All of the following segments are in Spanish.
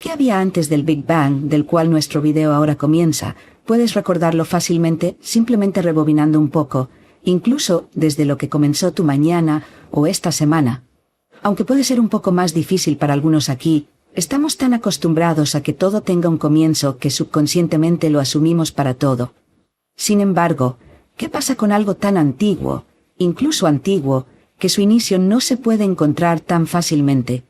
¿Qué había antes del Big Bang, del cual nuestro video ahora comienza? Puedes recordarlo fácilmente simplemente rebobinando un poco, incluso desde lo que comenzó tu mañana o esta semana. Aunque puede ser un poco más difícil para algunos aquí, estamos tan acostumbrados a que todo tenga un comienzo que subconscientemente lo asumimos para todo. Sin embargo, ¿qué pasa con algo tan antiguo, incluso antiguo, que su inicio no se puede encontrar tan fácilmente?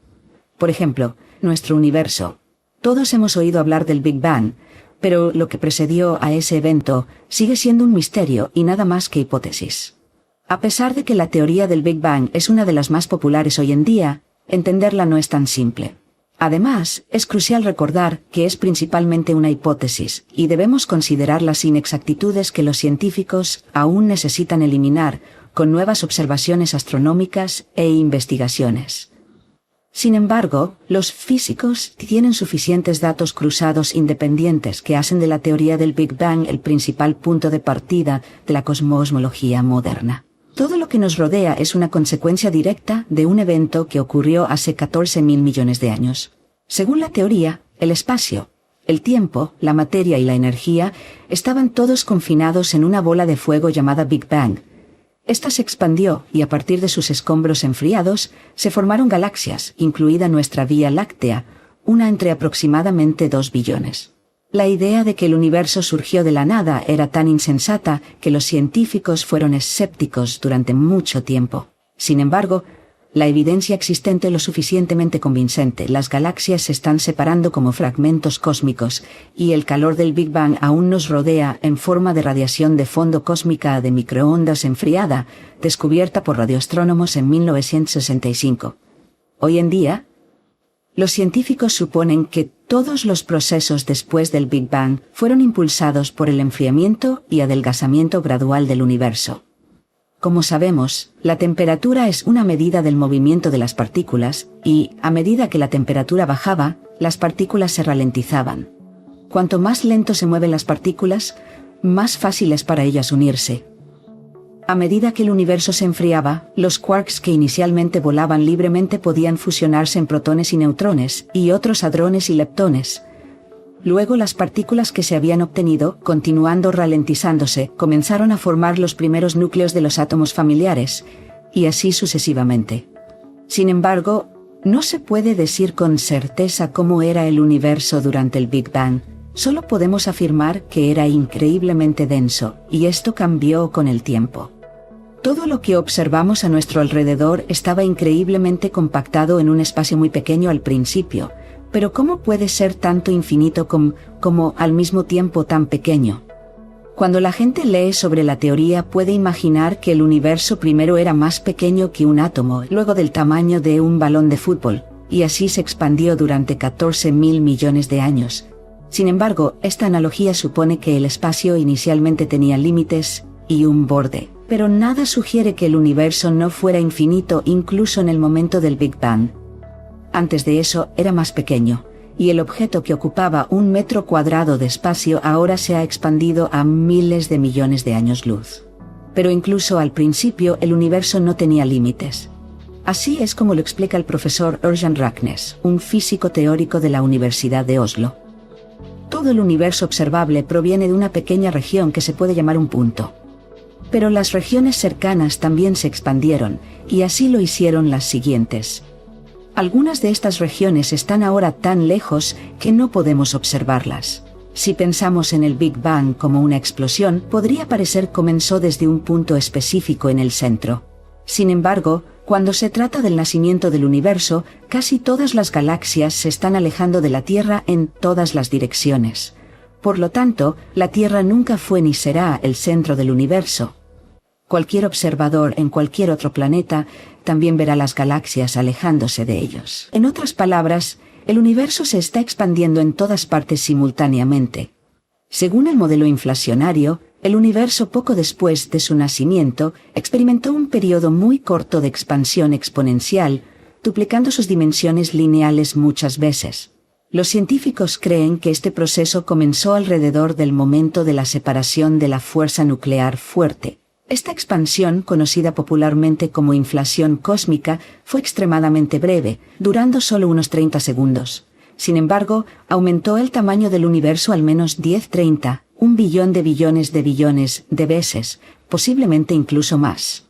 Por ejemplo, nuestro universo. Todos hemos oído hablar del Big Bang, pero lo que precedió a ese evento sigue siendo un misterio y nada más que hipótesis. A pesar de que la teoría del Big Bang es una de las más populares hoy en día, entenderla no es tan simple. Además, es crucial recordar que es principalmente una hipótesis, y debemos considerar las inexactitudes que los científicos aún necesitan eliminar con nuevas observaciones astronómicas e investigaciones. Sin embargo, los físicos tienen suficientes datos cruzados independientes que hacen de la teoría del Big Bang el principal punto de partida de la cosmología moderna. Todo lo que nos rodea es una consecuencia directa de un evento que ocurrió hace 14.000 millones de años. Según la teoría, el espacio, el tiempo, la materia y la energía estaban todos confinados en una bola de fuego llamada Big Bang. Esta se expandió y a partir de sus escombros enfriados se formaron galaxias, incluida nuestra Vía Láctea, una entre aproximadamente 2 billones. La idea de que el universo surgió de la nada era tan insensata que los científicos fueron escépticos durante mucho tiempo. Sin embargo, la evidencia existente es lo suficientemente convincente. Las galaxias se están separando como fragmentos cósmicos, y el calor del Big Bang aún nos rodea en forma de radiación de fondo cósmica de microondas enfriada, descubierta por radioastrónomos en 1965. Hoy en día, los científicos suponen que todos los procesos después del Big Bang fueron impulsados por el enfriamiento y adelgazamiento gradual del universo. Como sabemos, la temperatura es una medida del movimiento de las partículas, y, a medida que la temperatura bajaba, las partículas se ralentizaban. Cuanto más lento se mueven las partículas, más fácil es para ellas unirse. A medida que el universo se enfriaba, los quarks que inicialmente volaban libremente podían fusionarse en protones y neutrones, y otros hadrones y leptones. Luego las partículas que se habían obtenido, continuando ralentizándose, comenzaron a formar los primeros núcleos de los átomos familiares, y así sucesivamente. Sin embargo, no se puede decir con certeza cómo era el universo durante el Big Bang. Solo podemos afirmar que era increíblemente denso, y esto cambió con el tiempo. Todo lo que observamos a nuestro alrededor estaba increíblemente compactado en un espacio muy pequeño al principio, pero ¿cómo puede ser tanto infinito como al mismo tiempo tan pequeño? Cuando la gente lee sobre la teoría puede imaginar que el universo primero era más pequeño que un átomo, luego del tamaño de un balón de fútbol, y así se expandió durante 14.000 millones de años. Sin embargo, esta analogía supone que el espacio inicialmente tenía límites y un borde, pero nada sugiere que el universo no fuera infinito incluso en el momento del Big Bang. Antes de eso era más pequeño, y el objeto que ocupaba 1 metro cuadrado de espacio ahora se ha expandido a miles de millones de años luz. Pero incluso al principio el universo no tenía límites. Así es como lo explica el profesor Ørjan Raknes, un físico teórico de la Universidad de Oslo. Todo el universo observable proviene de una pequeña región que se puede llamar un punto. Pero las regiones cercanas también se expandieron, y así lo hicieron las siguientes. Algunas de estas regiones están ahora tan lejos que no podemos observarlas. Si pensamos en el Big Bang como una explosión, podría parecer comenzó desde un punto específico en el centro. Sin embargo, cuando se trata del nacimiento del universo, casi todas las galaxias se están alejando de la Tierra en todas las direcciones. Por lo tanto, la Tierra nunca fue ni será el centro del universo. Cualquier observador en cualquier otro planeta también verá las galaxias alejándose de ellos. En otras palabras, el universo se está expandiendo en todas partes simultáneamente. Según el modelo inflacionario, el universo poco después de su nacimiento experimentó un periodo muy corto de expansión exponencial, duplicando sus dimensiones lineales muchas veces. Los científicos creen que este proceso comenzó alrededor del momento de la separación de la fuerza nuclear fuerte. Esta expansión, conocida popularmente como inflación cósmica, fue extremadamente breve, durando solo unos 30 segundos. Sin embargo, aumentó el tamaño del universo al menos 10-30, 1 billón de billones de veces, posiblemente incluso más.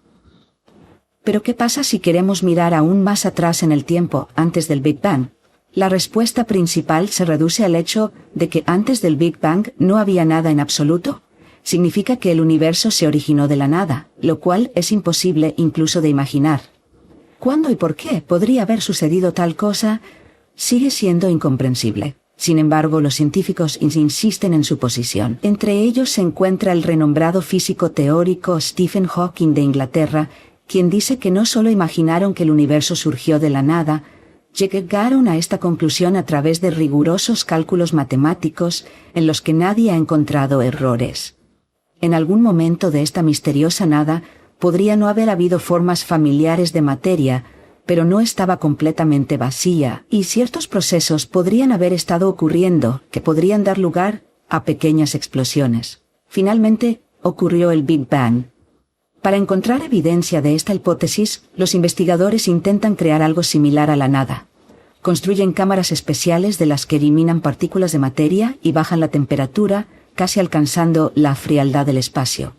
Pero ¿qué pasa si queremos mirar aún más atrás en el tiempo, antes del Big Bang? La respuesta principal se reduce al hecho de que antes del Big Bang no había nada en absoluto. Significa que el universo se originó de la nada, lo cual es imposible incluso de imaginar. ¿Cuándo y por qué podría haber sucedido tal cosa? Sigue siendo incomprensible. Sin embargo, los científicos insisten en su posición. Entre ellos se encuentra el renombrado físico teórico Stephen Hawking de Inglaterra, quien dice que no solo imaginaron que el universo surgió de la nada, llegaron a esta conclusión a través de rigurosos cálculos matemáticos en los que nadie ha encontrado errores. En algún momento de esta misteriosa nada, podría no haber habido formas familiares de materia, pero no estaba completamente vacía, y ciertos procesos podrían haber estado ocurriendo que podrían dar lugar a pequeñas explosiones. Finalmente, ocurrió el Big Bang. Para encontrar evidencia de esta hipótesis, los investigadores intentan crear algo similar a la nada. Construyen cámaras especiales de las que eliminan partículas de materia y bajan la temperatura, casi alcanzando la frialdad del espacio.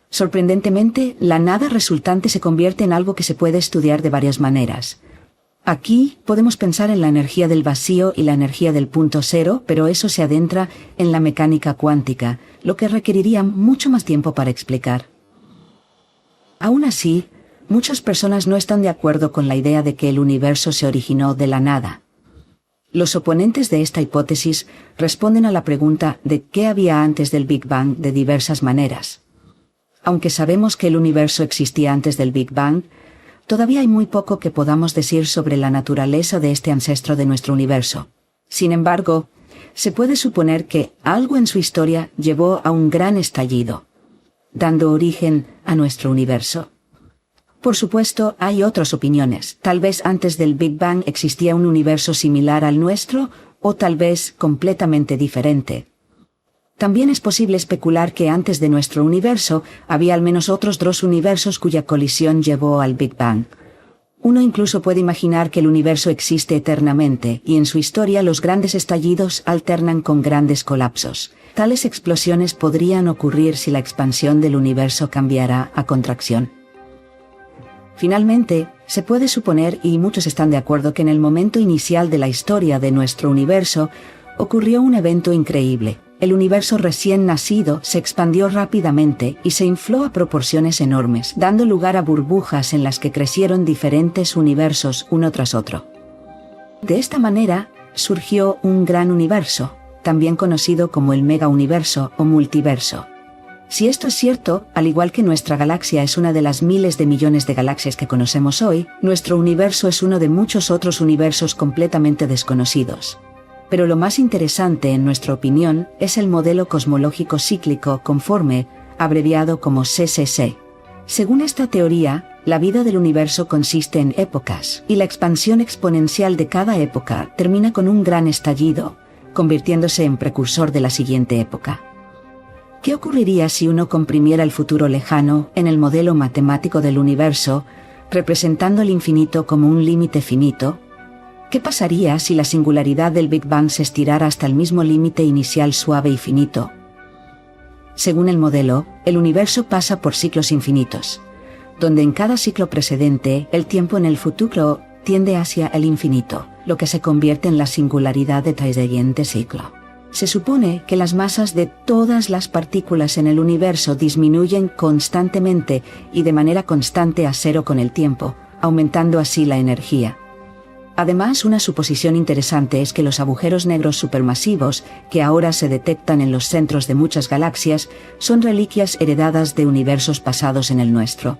Sorprendentemente, la nada resultante se convierte en algo que se puede estudiar de varias maneras. Aquí podemos pensar en la energía del vacío y la energía del punto cero, pero eso se adentra en la mecánica cuántica, lo que requeriría mucho más tiempo para explicar. Aún así, muchas personas no están de acuerdo con la idea de que el universo se originó de la nada. Los oponentes de esta hipótesis responden a la pregunta de qué había antes del Big Bang de diversas maneras. Aunque sabemos que el universo existía antes del Big Bang, todavía hay muy poco que podamos decir sobre la naturaleza de este ancestro de nuestro universo. Sin embargo, se puede suponer que algo en su historia llevó a un gran estallido, dando origen a nuestro universo. Por supuesto, hay otras opiniones. Tal vez antes del Big Bang existía un universo similar al nuestro, o tal vez completamente diferente. También es posible especular que antes de nuestro universo había al menos otros 2 universos cuya colisión llevó al Big Bang. Uno incluso puede imaginar que el universo existe eternamente, y en su historia los grandes estallidos alternan con grandes colapsos. Tales explosiones podrían ocurrir si la expansión del universo cambiara a contracción. Finalmente, se puede suponer, y muchos están de acuerdo, que en el momento inicial de la historia de nuestro universo ocurrió un evento increíble. El universo recién nacido se expandió rápidamente y se infló a proporciones enormes, dando lugar a burbujas en las que crecieron diferentes universos uno tras otro. De esta manera, surgió un gran universo, también conocido como el megauniverso o multiverso. Si esto es cierto, al igual que nuestra galaxia es una de las miles de millones de galaxias que conocemos hoy, nuestro universo es uno de muchos otros universos completamente desconocidos. Pero lo más interesante, en nuestra opinión, es el modelo cosmológico cíclico conforme, abreviado como CCC. Según esta teoría, la vida del universo consiste en épocas, y la expansión exponencial de cada época termina con un gran estallido, convirtiéndose en precursor de la siguiente época. ¿Qué ocurriría si uno comprimiera el futuro lejano en el modelo matemático del universo, representando el infinito como un límite finito? ¿Qué pasaría si la singularidad del Big Bang se estirara hasta el mismo límite inicial suave y finito? Según el modelo, el universo pasa por ciclos infinitos, donde en cada ciclo precedente el tiempo en el futuro tiende hacia el infinito, lo que se convierte en la singularidad del siguiente ciclo. Se supone que las masas de todas las partículas en el universo disminuyen constantemente y de manera constante a cero con el tiempo, aumentando así la energía. Además, una suposición interesante es que los agujeros negros supermasivos, que ahora se detectan en los centros de muchas galaxias, son reliquias heredadas de universos pasados en el nuestro.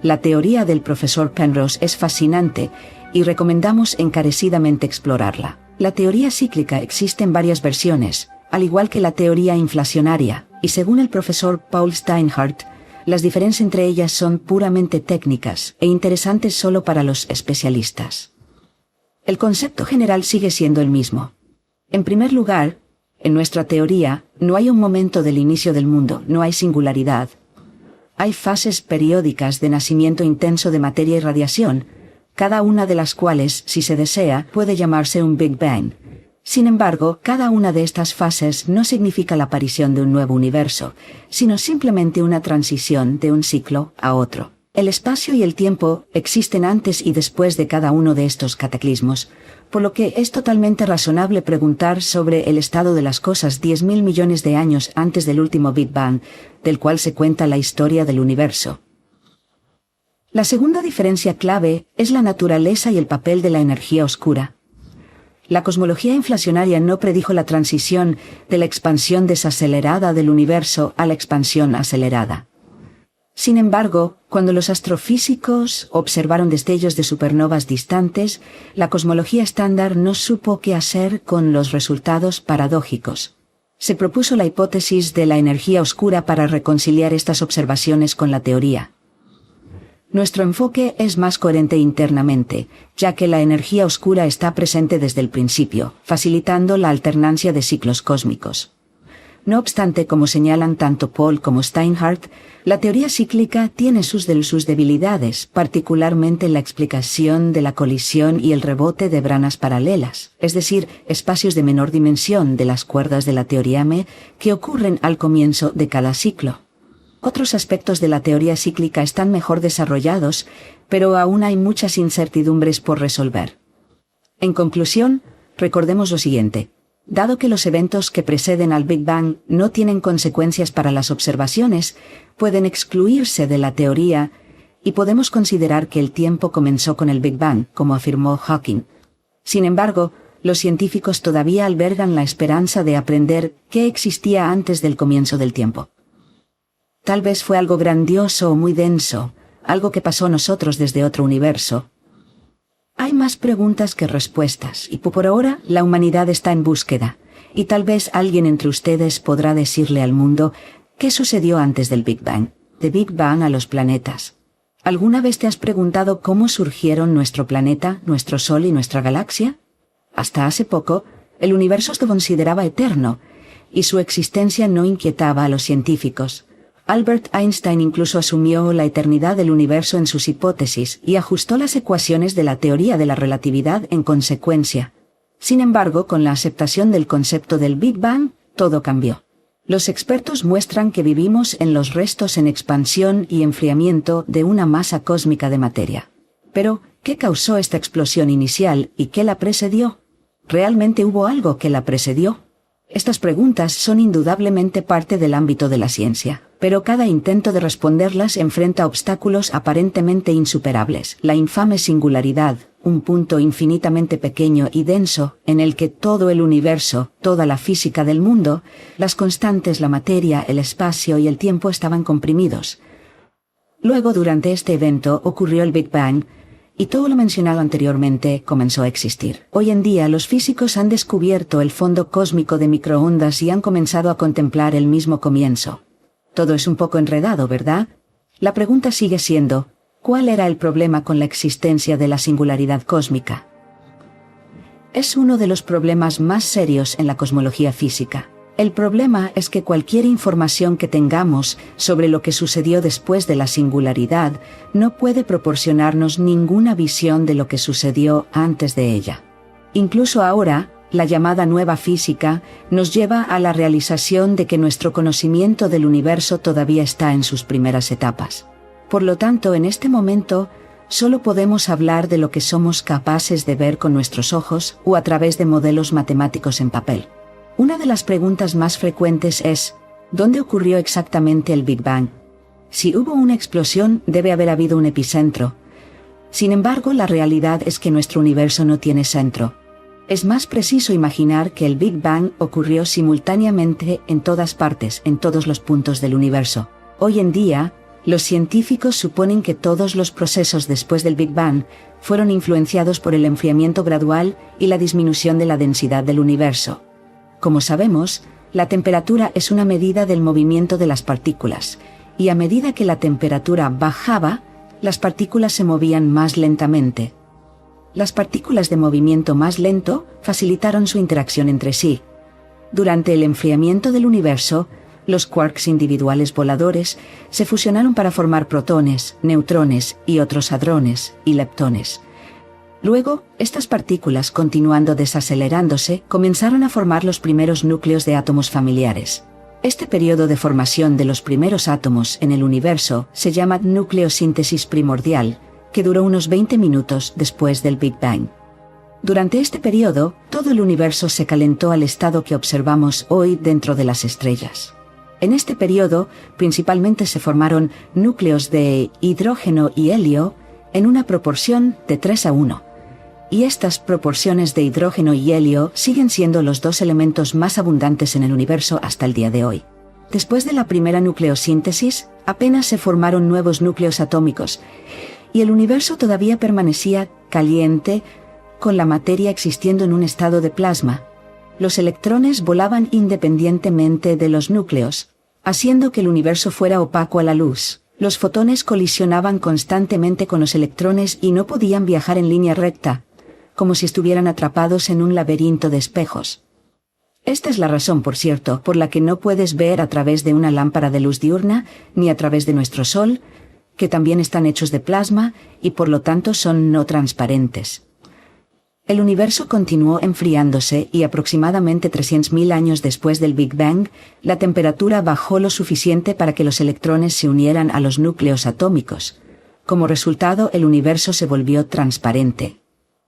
La teoría del profesor Penrose es fascinante y recomendamos encarecidamente explorarla. La teoría cíclica existe en varias versiones, al igual que la teoría inflacionaria, y según el profesor Paul Steinhardt, las diferencias entre ellas son puramente técnicas e interesantes solo para los especialistas. El concepto general sigue siendo el mismo. En primer lugar, en nuestra teoría, no hay un momento del inicio del mundo, no hay singularidad. Hay fases periódicas de nacimiento intenso de materia y radiación, cada una de las cuales, si se desea, puede llamarse un Big Bang. Sin embargo, cada una de estas fases no significa la aparición de un nuevo universo, sino simplemente una transición de un ciclo a otro. El espacio y el tiempo existen antes y después de cada uno de estos cataclismos, por lo que es totalmente razonable preguntar sobre el estado de las cosas 10.000 millones de años antes del último Big Bang, del cual se cuenta la historia del universo. La segunda diferencia clave es la naturaleza y el papel de la energía oscura. La cosmología inflacionaria no predijo la transición de la expansión desacelerada del universo a la expansión acelerada. Sin embargo, cuando los astrofísicos observaron destellos de supernovas distantes, la cosmología estándar no supo qué hacer con los resultados paradójicos. Se propuso la hipótesis de la energía oscura para reconciliar estas observaciones con la teoría. Nuestro enfoque es más coherente internamente, ya que la energía oscura está presente desde el principio, facilitando la alternancia de ciclos cósmicos. No obstante, como señalan tanto Paul como Steinhardt, la teoría cíclica tiene sus debilidades, particularmente la explicación de la colisión y el rebote de branas paralelas, es decir, espacios de menor dimensión de las cuerdas de la teoría M que ocurren al comienzo de cada ciclo. Otros aspectos de la teoría cíclica están mejor desarrollados, pero aún hay muchas incertidumbres por resolver. En conclusión, recordemos lo siguiente. Dado que los eventos que preceden al Big Bang no tienen consecuencias para las observaciones, pueden excluirse de la teoría y podemos considerar que el tiempo comenzó con el Big Bang, como afirmó Hawking. Sin embargo, los científicos todavía albergan la esperanza de aprender qué existía antes del comienzo del tiempo. Tal vez fue algo grandioso o muy denso, algo que pasó a nosotros desde otro universo. Hay más preguntas que respuestas, y por ahora la humanidad está en búsqueda, y tal vez alguien entre ustedes podrá decirle al mundo qué sucedió antes del Big Bang, de Big Bang a los planetas. ¿Alguna vez te has preguntado cómo surgieron nuestro planeta, nuestro Sol y nuestra galaxia? Hasta hace poco, el universo se consideraba eterno, y su existencia no inquietaba a los científicos. Albert Einstein incluso asumió la eternidad del universo en sus hipótesis y ajustó las ecuaciones de la teoría de la relatividad en consecuencia. Sin embargo, con la aceptación del concepto del Big Bang, todo cambió. Los expertos muestran que vivimos en los restos en expansión y enfriamiento de una masa cósmica de materia. Pero, ¿qué causó esta explosión inicial y qué la precedió? ¿Realmente hubo algo que la precedió? Estas preguntas son indudablemente parte del ámbito de la ciencia, pero cada intento de responderlas enfrenta obstáculos aparentemente insuperables. La infame singularidad, un punto infinitamente pequeño y denso, en el que todo el universo, toda la física del mundo, las constantes, la materia, el espacio y el tiempo estaban comprimidos. Luego, durante este evento, ocurrió el Big Bang, y todo lo mencionado anteriormente comenzó a existir. Hoy en día los físicos han descubierto el fondo cósmico de microondas y han comenzado a contemplar el mismo comienzo. Todo es un poco enredado, ¿verdad? La pregunta sigue siendo, ¿cuál era el problema con la existencia de la singularidad cósmica? Es uno de los problemas más serios en la cosmología física. El problema es que cualquier información que tengamos sobre lo que sucedió después de la singularidad no puede proporcionarnos ninguna visión de lo que sucedió antes de ella. Incluso ahora, la llamada nueva física nos lleva a la realización de que nuestro conocimiento del universo todavía está en sus primeras etapas. Por lo tanto, en este momento, solo podemos hablar de lo que somos capaces de ver con nuestros ojos o a través de modelos matemáticos en papel. Una de las preguntas más frecuentes es, ¿dónde ocurrió exactamente el Big Bang? Si hubo una explosión, debe haber habido un epicentro. Sin embargo, la realidad es que nuestro universo no tiene centro. Es más preciso imaginar que el Big Bang ocurrió simultáneamente en todas partes, en todos los puntos del universo. Hoy en día, los científicos suponen que todos los procesos después del Big Bang fueron influenciados por el enfriamiento gradual y la disminución de la densidad del universo. Como sabemos, la temperatura es una medida del movimiento de las partículas, y a medida que la temperatura bajaba, las partículas se movían más lentamente. Las partículas de movimiento más lento facilitaron su interacción entre sí. Durante el enfriamiento del universo, los quarks individuales voladores se fusionaron para formar protones, neutrones y otros hadrones y leptones. Luego, estas partículas, continuando desacelerándose, comenzaron a formar los primeros núcleos de átomos familiares. Este periodo de formación de los primeros átomos en el universo se llama nucleosíntesis primordial, que duró unos 20 minutos después del Big Bang. Durante este periodo, todo el universo se calentó al estado que observamos hoy dentro de las estrellas. En este periodo, principalmente se formaron núcleos de hidrógeno y helio en una proporción de 3:1. Y estas proporciones de hidrógeno y helio siguen siendo los dos elementos más abundantes en el universo hasta el día de hoy. Después de la primera nucleosíntesis, apenas se formaron nuevos núcleos atómicos, y el universo todavía permanecía caliente, con la materia existiendo en un estado de plasma. Los electrones volaban independientemente de los núcleos, haciendo que el universo fuera opaco a la luz. Los fotones colisionaban constantemente con los electrones y no podían viajar en línea recta, como si estuvieran atrapados en un laberinto de espejos. Esta es la razón, por cierto, por la que no puedes ver a través de una lámpara de luz diurna, ni a través de nuestro Sol, que también están hechos de plasma y por lo tanto son no transparentes. El universo continuó enfriándose y aproximadamente 300.000 años después del Big Bang, la temperatura bajó lo suficiente para que los electrones se unieran a los núcleos atómicos. Como resultado, el universo se volvió transparente.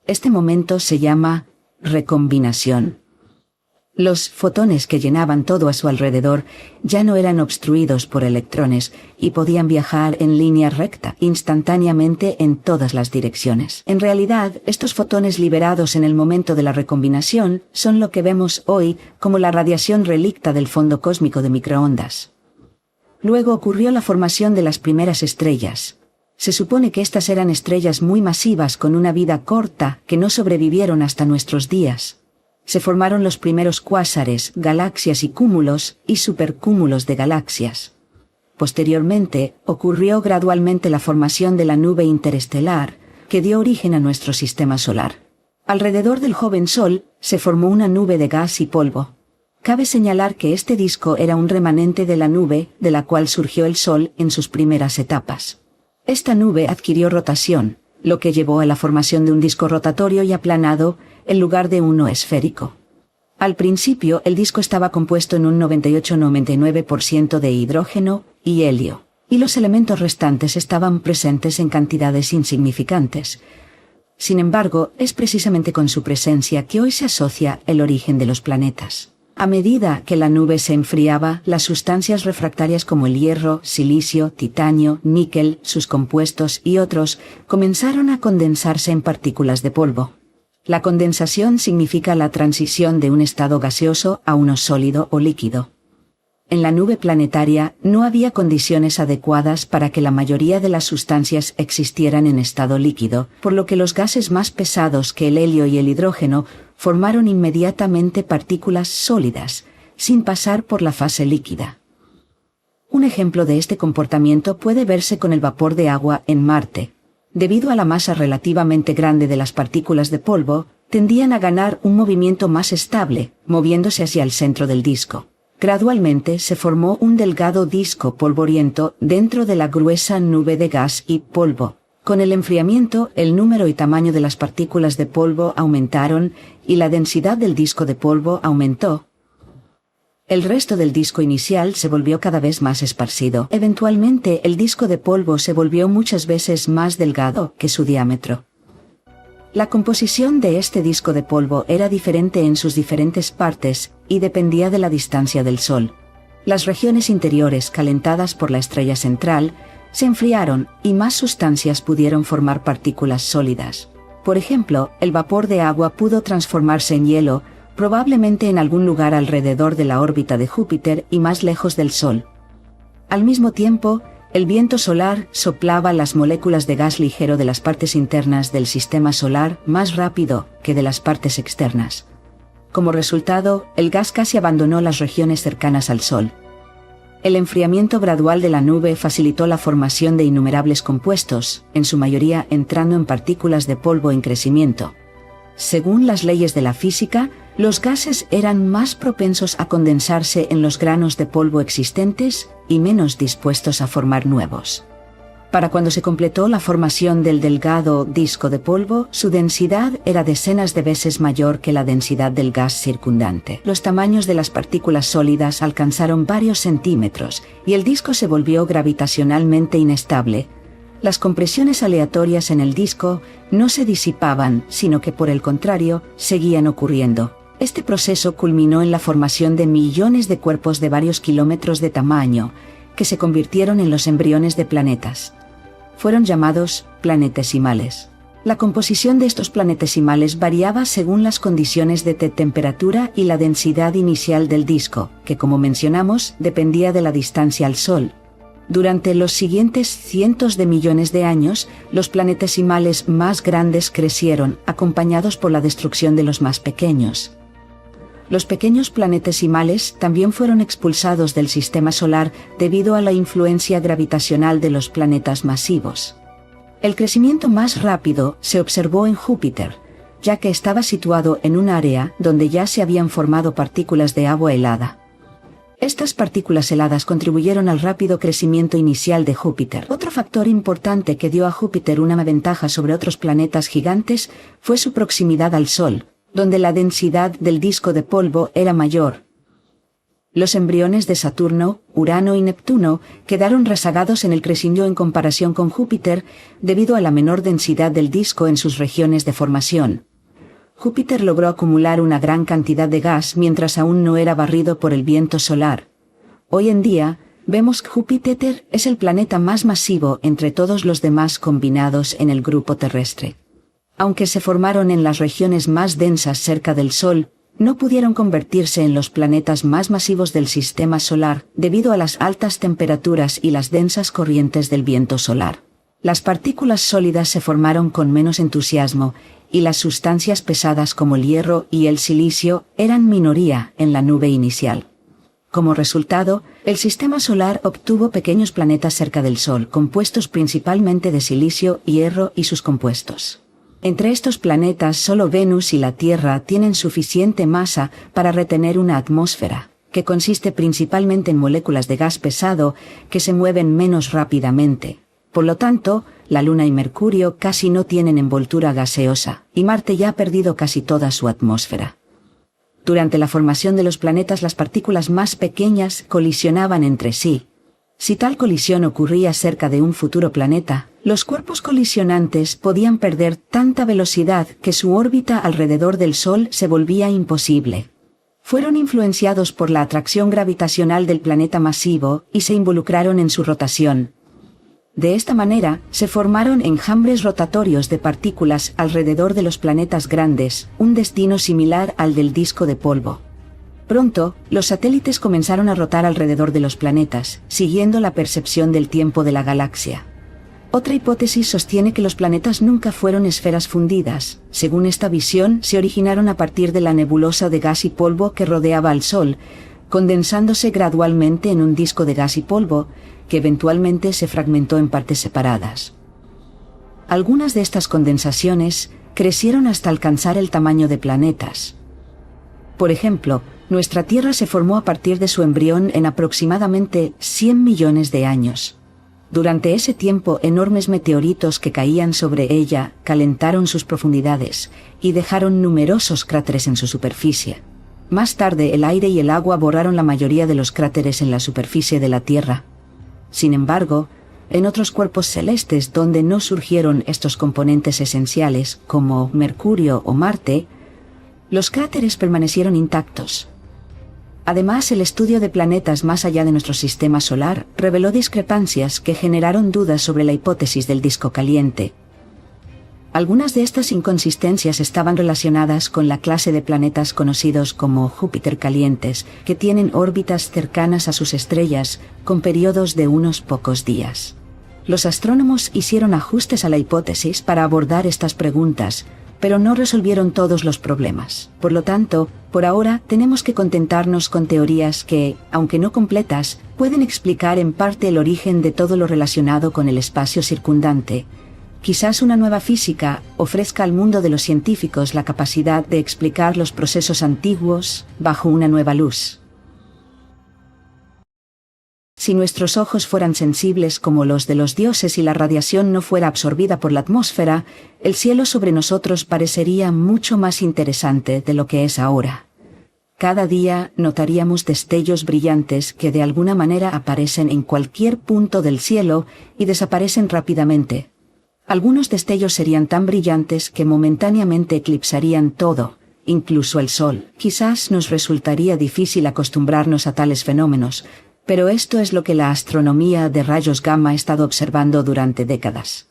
Este momento se llama recombinación. Los fotones que llenaban todo a su alrededor ya no eran obstruidos por electrones y podían viajar en línea recta instantáneamente en todas las direcciones. En realidad, estos fotones liberados en el momento de la recombinación son lo que vemos hoy como la radiación relicta del fondo cósmico de microondas. Luego ocurrió la formación de las primeras estrellas. Se supone que estas eran estrellas muy masivas con una vida corta que no sobrevivieron hasta nuestros días. Se formaron los primeros cuásares, galaxias y cúmulos y supercúmulos de galaxias. Posteriormente, ocurrió gradualmente la formación de la nube interestelar, que dio origen a nuestro sistema solar. Alrededor del joven Sol, se formó una nube de gas y polvo. Cabe señalar que este disco era un remanente de la nube de la cual surgió el Sol en sus primeras etapas. Esta nube adquirió rotación, lo que llevó a la formación de un disco rotatorio y aplanado en lugar de uno esférico. Al principio, el disco estaba compuesto en un 98-99% de hidrógeno y helio, y los elementos restantes estaban presentes en cantidades insignificantes. Sin embargo, es precisamente con su presencia que hoy se asocia el origen de los planetas. A medida que la nube se enfriaba, las sustancias refractarias como el hierro, silicio, titanio, níquel, sus compuestos y otros comenzaron a condensarse en partículas de polvo. La condensación significa la transición de un estado gaseoso a uno sólido o líquido. En la nube planetaria no había condiciones adecuadas para que la mayoría de las sustancias existieran en estado líquido, por lo que los gases más pesados que el helio y el hidrógeno formaron inmediatamente partículas sólidas, sin pasar por la fase líquida. Un ejemplo de este comportamiento puede verse con el vapor de agua en Marte. Debido a la masa relativamente grande de las partículas de polvo, tendían a ganar un movimiento más estable, moviéndose hacia el centro del disco. Gradualmente se formó un delgado disco polvoriento dentro de la gruesa nube de gas y polvo. Con el enfriamiento, el número y tamaño de las partículas de polvo aumentaron y la densidad del disco de polvo aumentó. El resto del disco inicial se volvió cada vez más esparcido. Eventualmente, el disco de polvo se volvió muchas veces más delgado que su diámetro. La composición de este disco de polvo era diferente en sus diferentes partes y dependía de la distancia del Sol. Las regiones interiores calentadas por la estrella central se enfriaron y más sustancias pudieron formar partículas sólidas. Por ejemplo, el vapor de agua pudo transformarse en hielo, probablemente en algún lugar alrededor de la órbita de Júpiter y más lejos del Sol. Al mismo tiempo, el viento solar soplaba las moléculas de gas ligero de las partes internas del sistema solar más rápido que de las partes externas. Como resultado, el gas casi abandonó las regiones cercanas al Sol. El enfriamiento gradual de la nube facilitó la formación de innumerables compuestos, en su mayoría entrando en partículas de polvo en crecimiento. Según las leyes de la física, los gases eran más propensos a condensarse en los granos de polvo existentes y menos dispuestos a formar nuevos. Para cuando se completó la formación del delgado disco de polvo, su densidad era decenas de veces mayor que la densidad del gas circundante. Los tamaños de las partículas sólidas alcanzaron varios centímetros y el disco se volvió gravitacionalmente inestable. Las compresiones aleatorias en el disco no se disipaban, sino que por el contrario, seguían ocurriendo. Este proceso culminó en la formación de millones de cuerpos de varios kilómetros de tamaño, que se convirtieron en los embriones de planetas. Fueron llamados planetesimales. La composición de estos planetesimales variaba según las condiciones de temperatura y la densidad inicial del disco, que como mencionamos, dependía de la distancia al Sol. Durante los siguientes cientos de millones de años, los planetesimales más grandes crecieron, acompañados por la destrucción de los más pequeños. Los pequeños planetesimales también fueron expulsados del sistema solar debido a la influencia gravitacional de los planetas masivos. El crecimiento más rápido se observó en Júpiter, ya que estaba situado en un área donde ya se habían formado partículas de agua helada. Estas partículas heladas contribuyeron al rápido crecimiento inicial de Júpiter. Otro factor importante que dio a Júpiter una ventaja sobre otros planetas gigantes fue su proximidad al Sol, donde la densidad del disco de polvo era mayor. Los embriones de Saturno, Urano y Neptuno quedaron rezagados en el crecimiento en comparación con Júpiter debido a la menor densidad del disco en sus regiones de formación. Júpiter logró acumular una gran cantidad de gas mientras aún no era barrido por el viento solar. Hoy en día, vemos que Júpiter es el planeta más masivo entre todos los demás combinados en el grupo terrestre. Aunque se formaron en las regiones más densas cerca del Sol, no pudieron convertirse en los planetas más masivos del sistema solar debido a las altas temperaturas y las densas corrientes del viento solar. Las partículas sólidas se formaron con menos entusiasmo y las sustancias pesadas como el hierro y el silicio eran minoría en la nube inicial. Como resultado, el sistema solar obtuvo pequeños planetas cerca del Sol, compuestos principalmente de silicio, hierro y sus compuestos. Entre estos planetas, solo Venus y la Tierra tienen suficiente masa para retener una atmósfera, que consiste principalmente en moléculas de gas pesado que se mueven menos rápidamente. Por lo tanto, la Luna y Mercurio casi no tienen envoltura gaseosa, y Marte ya ha perdido casi toda su atmósfera. Durante la formación de los planetas, las partículas más pequeñas colisionaban entre sí. Si tal colisión ocurría cerca de un futuro planeta, los cuerpos colisionantes podían perder tanta velocidad que su órbita alrededor del Sol se volvía imposible. Fueron influenciados por la atracción gravitacional del planeta masivo y se involucraron en su rotación. De esta manera, se formaron enjambres rotatorios de partículas alrededor de los planetas grandes, un destino similar al del disco de polvo. Pronto, los satélites comenzaron a rotar alrededor de los planetas, siguiendo la percepción del tiempo de la galaxia. Otra hipótesis sostiene que los planetas nunca fueron esferas fundidas. Según esta visión, se originaron a partir de la nebulosa de gas y polvo que rodeaba al Sol, condensándose gradualmente en un disco de gas y polvo, que eventualmente se fragmentó en partes separadas. Algunas de estas condensaciones crecieron hasta alcanzar el tamaño de planetas. Por ejemplo, nuestra Tierra se formó a partir de su embrión en aproximadamente 100 millones de años. Durante ese tiempo, enormes meteoritos que caían sobre ella calentaron sus profundidades y dejaron numerosos cráteres en su superficie. Más tarde, el aire y el agua borraron la mayoría de los cráteres en la superficie de la Tierra. Sin embargo, en otros cuerpos celestes donde no surgieron estos componentes esenciales, como Mercurio o Marte, los cráteres permanecieron intactos. Además, el estudio de planetas más allá de nuestro sistema solar reveló discrepancias que generaron dudas sobre la hipótesis del disco caliente. Algunas de estas inconsistencias estaban relacionadas con la clase de planetas conocidos como Júpiter calientes, que tienen órbitas cercanas a sus estrellas con periodos de unos pocos días. Los astrónomos hicieron ajustes a la hipótesis para abordar estas preguntas, pero no resolvieron todos los problemas. Por lo tanto, por ahora tenemos que contentarnos con teorías que, aunque no completas, pueden explicar en parte el origen de todo lo relacionado con el espacio circundante. Quizás una nueva física ofrezca al mundo de los científicos la capacidad de explicar los procesos antiguos bajo una nueva luz. Si nuestros ojos fueran sensibles como los de los dioses y la radiación no fuera absorbida por la atmósfera, el cielo sobre nosotros parecería mucho más interesante de lo que es ahora. Cada día notaríamos destellos brillantes que de alguna manera aparecen en cualquier punto del cielo y desaparecen rápidamente. Algunos destellos serían tan brillantes que momentáneamente eclipsarían todo, incluso el sol. Quizás nos resultaría difícil acostumbrarnos a tales fenómenos, pero esto es lo que la astronomía de rayos gamma ha estado observando durante décadas.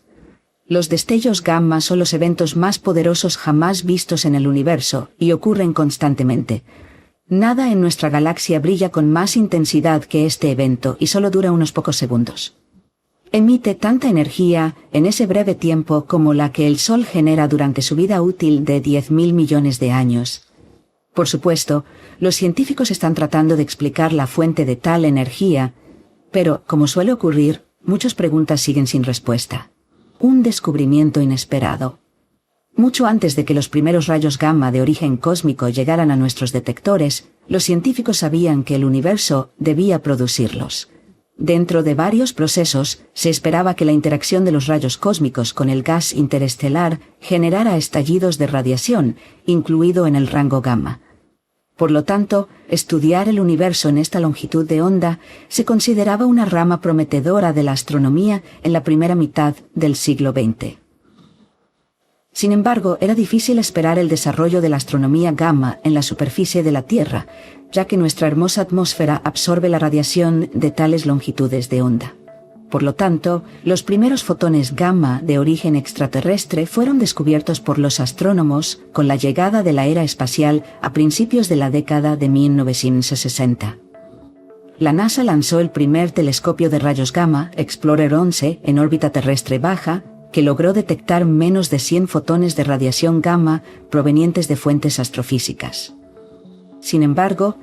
Los destellos gamma son los eventos más poderosos jamás vistos en el universo y ocurren constantemente. Nada en nuestra galaxia brilla con más intensidad que este evento y solo dura unos pocos segundos. Emite tanta energía en ese breve tiempo como la que el Sol genera durante su vida útil de 10.000 millones de años. Por supuesto, los científicos están tratando de explicar la fuente de tal energía, pero, como suele ocurrir, muchas preguntas siguen sin respuesta. Un descubrimiento inesperado. Mucho antes de que los primeros rayos gamma de origen cósmico llegaran a nuestros detectores, los científicos sabían que el universo debía producirlos. Dentro de varios procesos, se esperaba que la interacción de los rayos cósmicos con el gas interestelar generara estallidos de radiación, incluido en el rango gamma. Por lo tanto, estudiar el universo en esta longitud de onda se consideraba una rama prometedora de la astronomía en la primera mitad del siglo XX. Sin embargo, era difícil esperar el desarrollo de la astronomía gamma en la superficie de la Tierra, ya que nuestra hermosa atmósfera absorbe la radiación de tales longitudes de onda. Por lo tanto, los primeros fotones gamma de origen extraterrestre fueron descubiertos por los astrónomos con la llegada de la era espacial a principios de la década de 1960. La NASA lanzó el primer telescopio de rayos gamma, Explorer 11, en órbita terrestre baja, que logró detectar menos de 100 fotones de radiación gamma provenientes de fuentes astrofísicas. Sin embargo,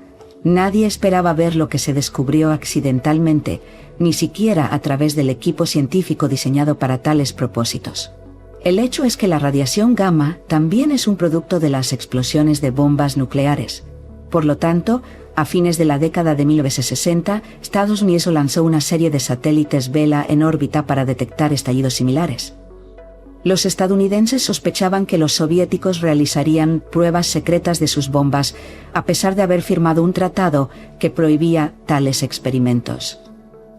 nadie esperaba ver lo que se descubrió accidentalmente, ni siquiera a través del equipo científico diseñado para tales propósitos. El hecho es que la radiación gamma también es un producto de las explosiones de bombas nucleares. Por lo tanto, a fines de la década de 1960, Estados Unidos lanzó una serie de satélites Vela en órbita para detectar estallidos similares. Los estadounidenses sospechaban que los soviéticos realizarían pruebas secretas de sus bombas, a pesar de haber firmado un tratado que prohibía tales experimentos.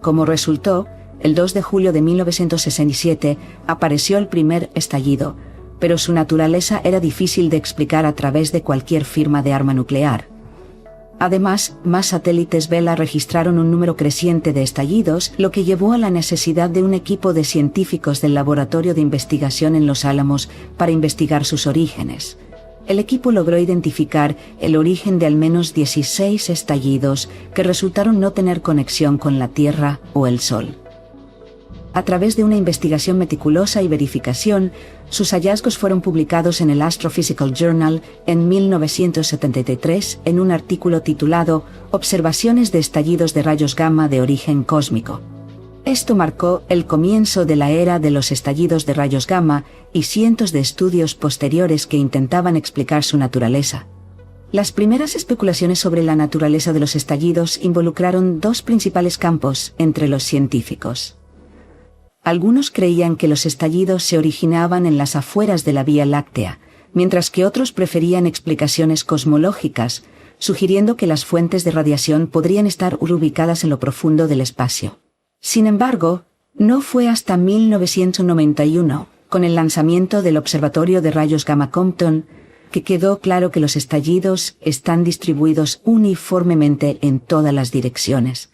Como resultó, el 2 de julio de 1967 apareció el primer estallido, pero su naturaleza era difícil de explicar a través de cualquier firma de arma nuclear. Además, más satélites Vela registraron un número creciente de estallidos, lo que llevó a la necesidad de un equipo de científicos del Laboratorio de Investigación en Los Álamos para investigar sus orígenes. El equipo logró identificar el origen de al menos 16 estallidos que resultaron no tener conexión con la Tierra o el Sol. A través de una investigación meticulosa y verificación, sus hallazgos fueron publicados en el Astrophysical Journal en 1973 en un artículo titulado Observaciones de estallidos de rayos gamma de origen cósmico. Esto marcó el comienzo de la era de los estallidos de rayos gamma y cientos de estudios posteriores que intentaban explicar su naturaleza. Las primeras especulaciones sobre la naturaleza de los estallidos involucraron dos principales campos entre los científicos. Algunos creían que los estallidos se originaban en las afueras de la Vía Láctea, mientras que otros preferían explicaciones cosmológicas, sugiriendo que las fuentes de radiación podrían estar ubicadas en lo profundo del espacio. Sin embargo, no fue hasta 1991, con el lanzamiento del Observatorio de Rayos Gamma Compton, que quedó claro que los estallidos están distribuidos uniformemente en todas las direcciones.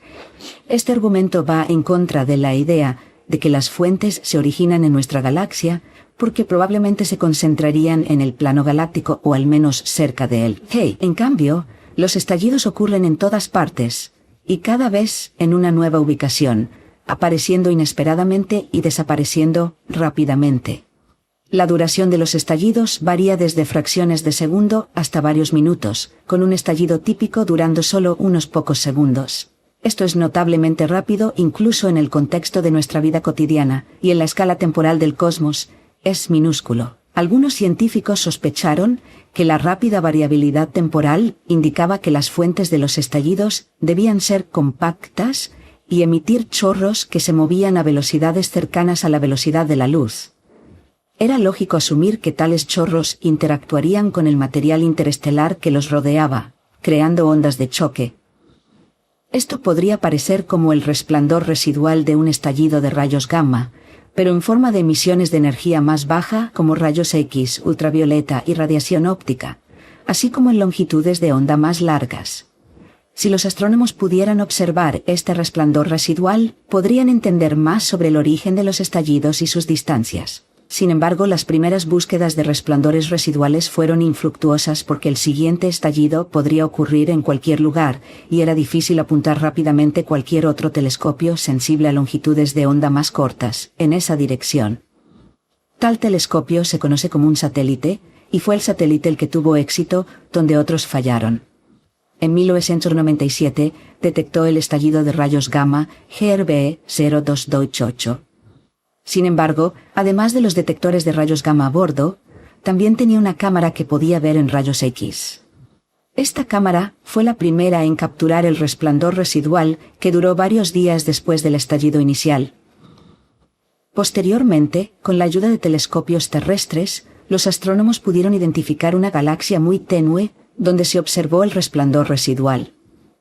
Este argumento va en contra de la idea de que las fuentes se originan en nuestra galaxia, porque probablemente se concentrarían en el plano galáctico o al menos cerca de él. En cambio, los estallidos ocurren en todas partes, y cada vez en una nueva ubicación, apareciendo inesperadamente y desapareciendo rápidamente. La duración de los estallidos varía desde fracciones de segundo hasta varios minutos, con un estallido típico durando solo unos pocos segundos. Esto es notablemente rápido incluso en el contexto de nuestra vida cotidiana, y en la escala temporal del cosmos, es minúsculo. Algunos científicos sospecharon que la rápida variabilidad temporal indicaba que las fuentes de los estallidos debían ser compactas y emitir chorros que se movían a velocidades cercanas a la velocidad de la luz. Era lógico asumir que tales chorros interactuarían con el material interestelar que los rodeaba, creando ondas de choque. Esto podría parecer como el resplandor residual de un estallido de rayos gamma, pero en forma de emisiones de energía más baja como rayos X, ultravioleta y radiación óptica, así como en longitudes de onda más largas. Si los astrónomos pudieran observar este resplandor residual, podrían entender más sobre el origen de los estallidos y sus distancias. Sin embargo, las primeras búsquedas de resplandores residuales fueron infructuosas porque el siguiente estallido podría ocurrir en cualquier lugar, y era difícil apuntar rápidamente cualquier otro telescopio sensible a longitudes de onda más cortas en esa dirección. Tal telescopio se conoce como un satélite, y fue el satélite el que tuvo éxito donde otros fallaron. En 1997 detectó el estallido de rayos gamma GRB 0228. Sin embargo, además de los detectores de rayos gamma a bordo, también tenía una cámara que podía ver en rayos X. Esta cámara fue la primera en capturar el resplandor residual que duró varios días después del estallido inicial. Posteriormente, con la ayuda de telescopios terrestres, los astrónomos pudieron identificar una galaxia muy tenue donde se observó el resplandor residual.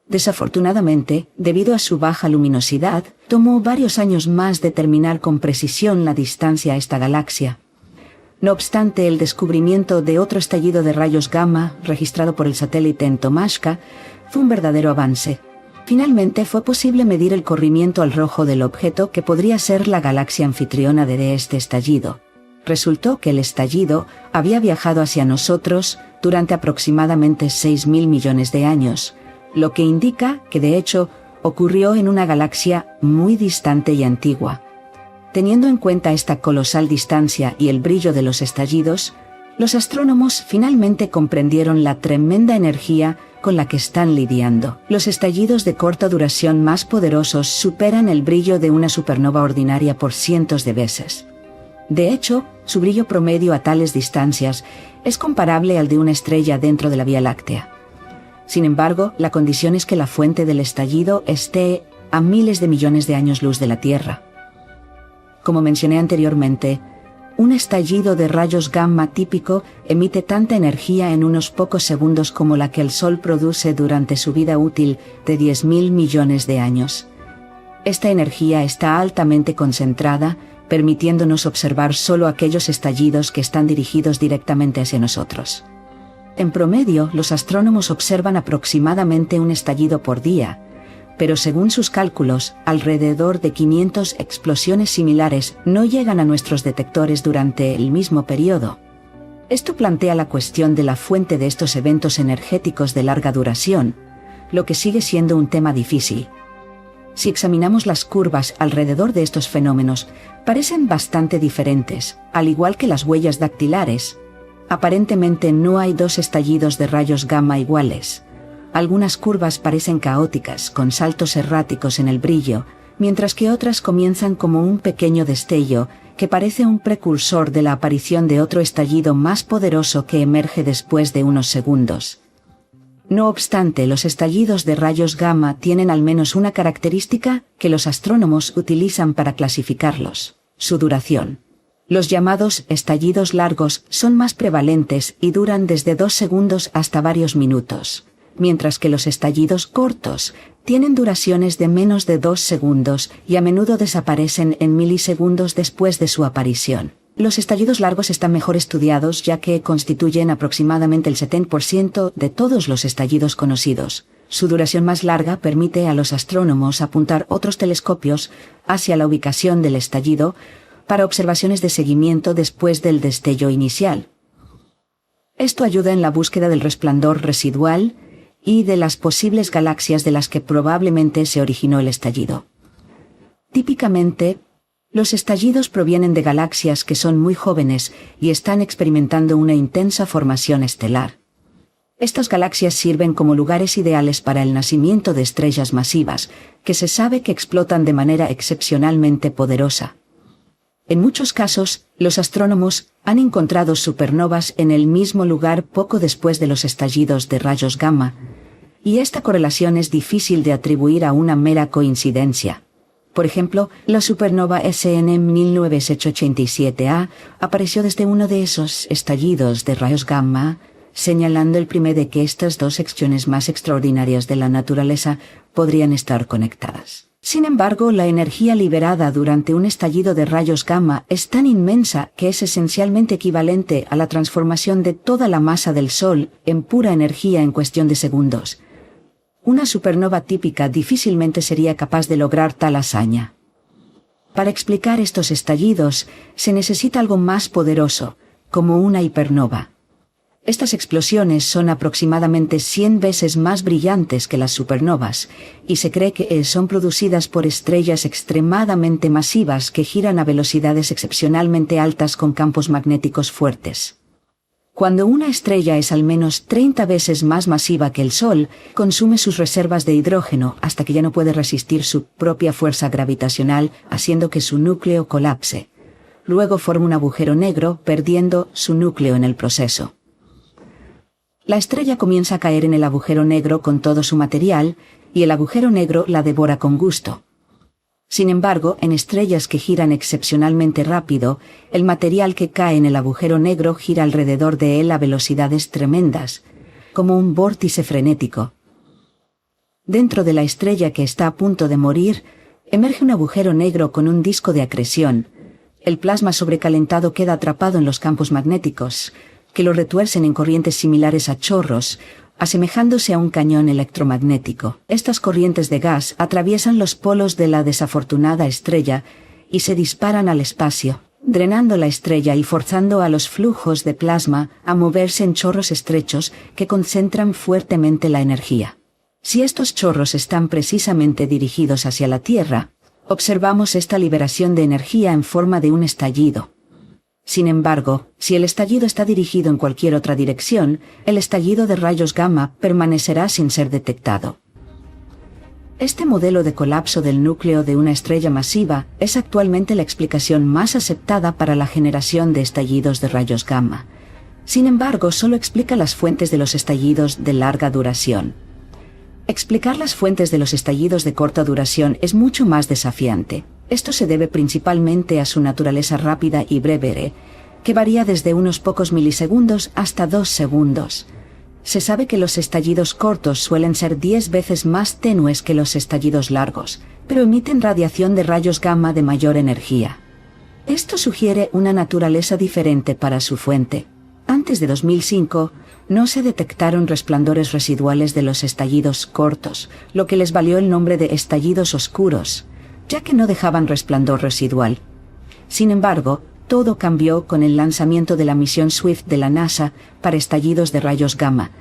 Desafortunadamente, debido a su baja luminosidad, tomó varios años más determinar con precisión la distancia a esta galaxia. No obstante, el descubrimiento de otro estallido de rayos gamma, registrado por el satélite Entomashka, fue un verdadero avance. Finalmente, fue posible medir el corrimiento al rojo del objeto que podría ser la galaxia anfitriona de este estallido. Resultó que el estallido había viajado hacia nosotros durante aproximadamente 6.000 millones de años, lo que indica que de hecho ocurrió en una galaxia muy distante y antigua. Teniendo en cuenta esta colosal distancia y el brillo de los estallidos, los astrónomos finalmente comprendieron la tremenda energía con la que están lidiando. Los estallidos de corta duración más poderosos superan el brillo de una supernova ordinaria por cientos de veces. De hecho, su brillo promedio a tales distancias es comparable al de una estrella dentro de la Vía Láctea. Sin embargo, la condición es que la fuente del estallido esté a miles de millones de años luz de la Tierra. Como mencioné anteriormente, un estallido de rayos gamma típico emite tanta energía en unos pocos segundos como la que el Sol produce durante su vida útil de 10.000 millones de años. Esta energía está altamente concentrada, permitiéndonos observar solo aquellos estallidos que están dirigidos directamente hacia nosotros. En promedio, los astrónomos observan aproximadamente un estallido por día, pero según sus cálculos, alrededor de 500 explosiones similares no llegan a nuestros detectores durante el mismo periodo. Esto plantea la cuestión de la fuente de estos eventos energéticos de larga duración, lo que sigue siendo un tema difícil. Si examinamos las curvas alrededor de estos fenómenos, parecen bastante diferentes, al igual que las huellas dactilares. Aparentemente no hay dos estallidos de rayos gamma iguales. Algunas curvas parecen caóticas, con saltos erráticos en el brillo, mientras que otras comienzan como un pequeño destello, que parece un precursor de la aparición de otro estallido más poderoso que emerge después de unos segundos. No obstante, los estallidos de rayos gamma tienen al menos una característica que los astrónomos utilizan para clasificarlos: su duración. Los llamados estallidos largos son más prevalentes y duran desde 2 segundos hasta varios minutos, mientras que los estallidos cortos tienen duraciones de menos de 2 segundos y a menudo desaparecen en milisegundos después de su aparición. Los estallidos largos están mejor estudiados ya que constituyen aproximadamente el 70% de todos los estallidos conocidos. Su duración más larga permite a los astrónomos apuntar otros telescopios hacia la ubicación del estallido para observaciones de seguimiento después del destello inicial. Esto ayuda en la búsqueda del resplandor residual y de las posibles galaxias de las que probablemente se originó el estallido. Típicamente, los estallidos provienen de galaxias que son muy jóvenes y están experimentando una intensa formación estelar. Estas galaxias sirven como lugares ideales para el nacimiento de estrellas masivas, que se sabe que explotan de manera excepcionalmente poderosa. En muchos casos, los astrónomos han encontrado supernovas en el mismo lugar poco después de los estallidos de rayos gamma. y esta correlación es difícil de atribuir a una mera coincidencia. Por ejemplo, la supernova SN 1987A apareció desde uno de esos estallidos de rayos gamma, señalando el primer de que estas dos secciones más extraordinarias de la naturaleza podrían estar conectadas. Sin embargo, la energía liberada durante un estallido de rayos gamma es tan inmensa que es esencialmente equivalente a la transformación de toda la masa del Sol en pura energía en cuestión de segundos. Una supernova típica difícilmente sería capaz de lograr tal hazaña. Para explicar estos estallidos, se necesita algo más poderoso, como una hipernova. Estas explosiones son aproximadamente 100 veces más brillantes que las supernovas, y se cree que son producidas por estrellas extremadamente masivas que giran a velocidades excepcionalmente altas con campos magnéticos fuertes. Cuando una estrella es al menos 30 veces más masiva que el Sol, consume sus reservas de hidrógeno hasta que ya no puede resistir su propia fuerza gravitacional, haciendo que su núcleo colapse. Luego forma un agujero negro, perdiendo su núcleo en el proceso. La estrella comienza a caer en el agujero negro con todo su material, y el agujero negro la devora con gusto. Sin embargo, en estrellas que giran excepcionalmente rápido, el material que cae en el agujero negro gira alrededor de él a velocidades tremendas, como un vórtice frenético. Dentro de la estrella que está a punto de morir, emerge un agujero negro con un disco de acreción. El plasma sobrecalentado queda atrapado en los campos magnéticos, que lo retuercen en corrientes similares a chorros, asemejándose a un cañón electromagnético. Estas corrientes de gas atraviesan los polos de la desafortunada estrella y se disparan al espacio, drenando la estrella y forzando a los flujos de plasma a moverse en chorros estrechos que concentran fuertemente la energía. Si estos chorros están precisamente dirigidos hacia la Tierra, observamos esta liberación de energía en forma de un estallido. Sin embargo, si el estallido está dirigido en cualquier otra dirección, el estallido de rayos gamma permanecerá sin ser detectado. Este modelo de colapso del núcleo de una estrella masiva es actualmente la explicación más aceptada para la generación de estallidos de rayos gamma. Sin embargo, solo explica las fuentes de los estallidos de larga duración. Explicar las fuentes de los estallidos de corta duración es mucho más desafiante. Esto se debe principalmente a su naturaleza rápida y breve, que varía desde unos pocos milisegundos hasta 2 segundos. Se sabe que los estallidos cortos suelen ser 10 veces más tenues que los estallidos largos, pero emiten radiación de rayos gamma de mayor energía. Esto sugiere una naturaleza diferente para su fuente. Antes de 2005, no se detectaron resplandores residuales de los estallidos cortos, lo que les valió el nombre de estallidos oscuros, ya que no dejaban resplandor residual. Sin embargo, todo cambió con el lanzamiento de la misión Swift de la NASA para estallidos de rayos gamma,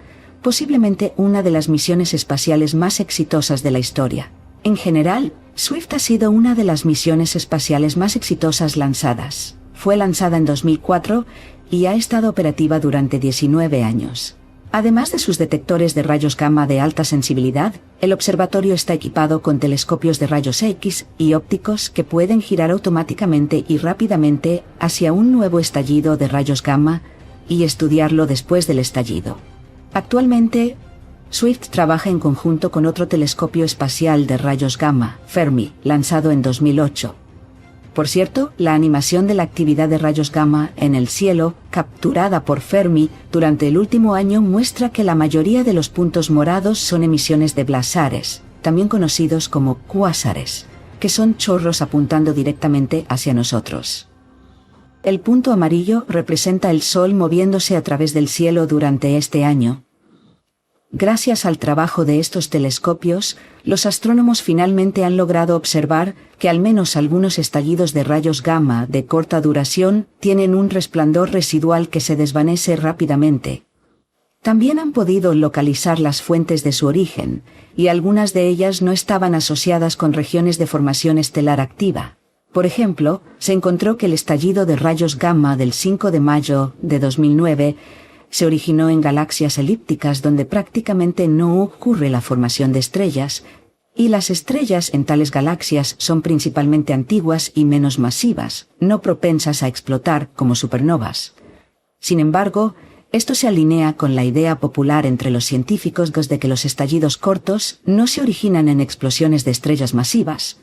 posiblemente una de las misiones espaciales más exitosas de la historia. En general, Swift ha sido una de las misiones espaciales más exitosas lanzadas. Fue lanzada en 2004 y ha estado operativa durante 19 años. Además de sus detectores de rayos gamma de alta sensibilidad, el observatorio está equipado con telescopios de rayos X y ópticos que pueden girar automáticamente y rápidamente hacia un nuevo estallido de rayos gamma y estudiarlo después del estallido. Actualmente, Swift trabaja en conjunto con otro telescopio espacial de rayos gamma, Fermi, lanzado en 2008. Por cierto, la animación de la actividad de rayos gamma en el cielo, capturada por Fermi durante el último año, muestra que la mayoría de los puntos morados son emisiones de blazares, también conocidos como cuásares, que son chorros apuntando directamente hacia nosotros. El punto amarillo representa el Sol moviéndose a través del cielo durante este año. Gracias al trabajo de estos telescopios, los astrónomos finalmente han logrado observar que al menos algunos estallidos de rayos gamma de corta duración tienen un resplandor residual que se desvanece rápidamente. También han podido localizar las fuentes de su origen, y algunas de ellas no estaban asociadas con regiones de formación estelar activa. Por ejemplo, se encontró que el estallido de rayos gamma del 5 de mayo de 2009 se originó en galaxias elípticas donde prácticamente no ocurre la formación de estrellas, y las estrellas en tales galaxias son principalmente antiguas y menos masivas, no propensas a explotar como supernovas. Sin embargo, Esto se alinea con la idea popular entre los científicos de que los estallidos cortos no se originan en explosiones de estrellas masivas,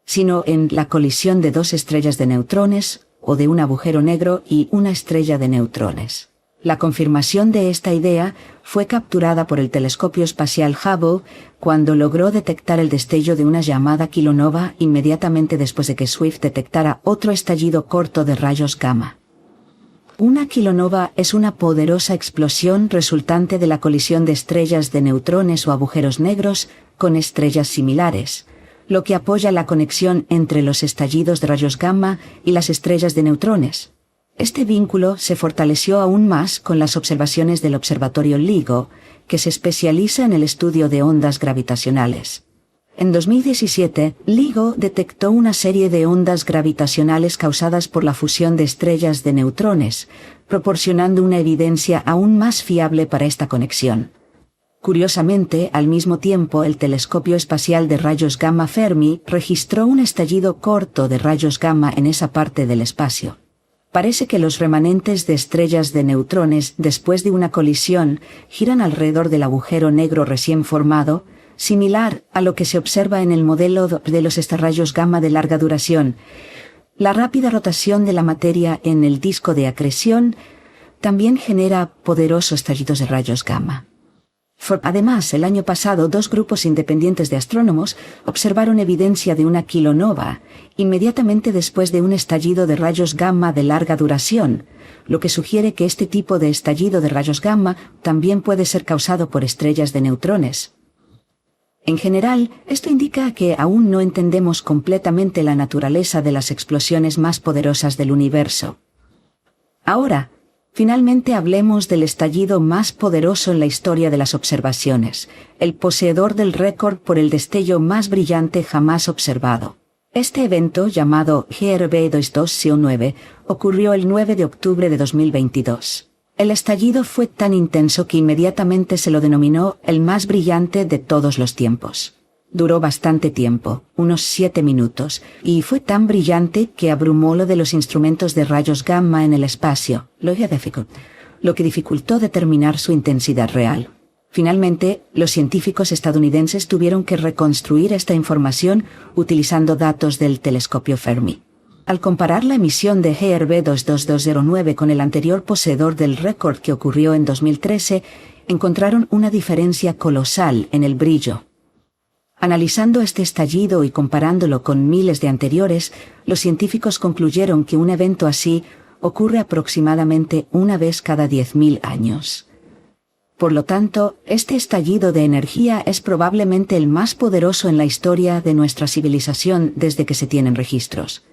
sino en la colisión de dos estrellas de neutrones o de un agujero negro y una estrella de neutrones. La confirmación de esta idea fue capturada por el telescopio espacial Hubble cuando logró detectar el destello de una llamada kilonova inmediatamente después de que Swift detectara otro estallido corto de rayos gamma. Una kilonova es una poderosa explosión resultante de la colisión de estrellas de neutrones o agujeros negros con estrellas similares, lo que apoya la conexión entre los estallidos de rayos gamma y las estrellas de neutrones. Este vínculo se fortaleció aún más con las observaciones del observatorio LIGO, que se especializa en el estudio de ondas gravitacionales. En 2017, LIGO detectó una serie de ondas gravitacionales causadas por la fusión de estrellas de neutrones, proporcionando una evidencia aún más fiable para esta conexión. Curiosamente, al mismo tiempo, el telescopio espacial de rayos gamma Fermi registró un estallido corto de rayos gamma en esa parte del espacio. Parece que los remanentes de estrellas de neutrones después de una colisión giran alrededor del agujero negro recién formado, similar a lo que se observa en el modelo de los rayos gamma de larga duración. La rápida rotación de la materia en el disco de acreción también genera poderosos estallidos de rayos gamma. Además, el año pasado, dos grupos independientes de astrónomos observaron evidencia de una kilonova inmediatamente después de un estallido de rayos gamma de larga duración, lo que sugiere que este tipo de estallido de rayos gamma también puede ser causado por estrellas de neutrones. En general, esto indica que aún no entendemos completamente la naturaleza de las explosiones más poderosas del universo. Ahora, finalmente hablemos del estallido más poderoso en la historia de las observaciones, el poseedor del récord por el destello más brillante jamás observado. Este evento, llamado GRB 2209, ocurrió el 9 de octubre de 2022. El estallido fue tan intenso que inmediatamente se lo denominó el más brillante de todos los tiempos. Duró bastante tiempo, unos 7 minutos, y fue tan brillante que abrumó lo de los instrumentos de rayos gamma en el espacio, lo que dificultó determinar su intensidad real. Finalmente, los científicos estadounidenses tuvieron que reconstruir esta información utilizando datos del telescopio Fermi. Al comparar la emisión de GRB 2209 con el anterior poseedor del récord que ocurrió en 2013, encontraron una diferencia colosal en el brillo. Analizando este estallido y comparándolo con miles de anteriores, los científicos concluyeron que un evento así ocurre aproximadamente una vez cada 10.000 años. Por lo tanto, este estallido de energía es probablemente el más poderoso en la historia de nuestra civilización desde que se tienen registros.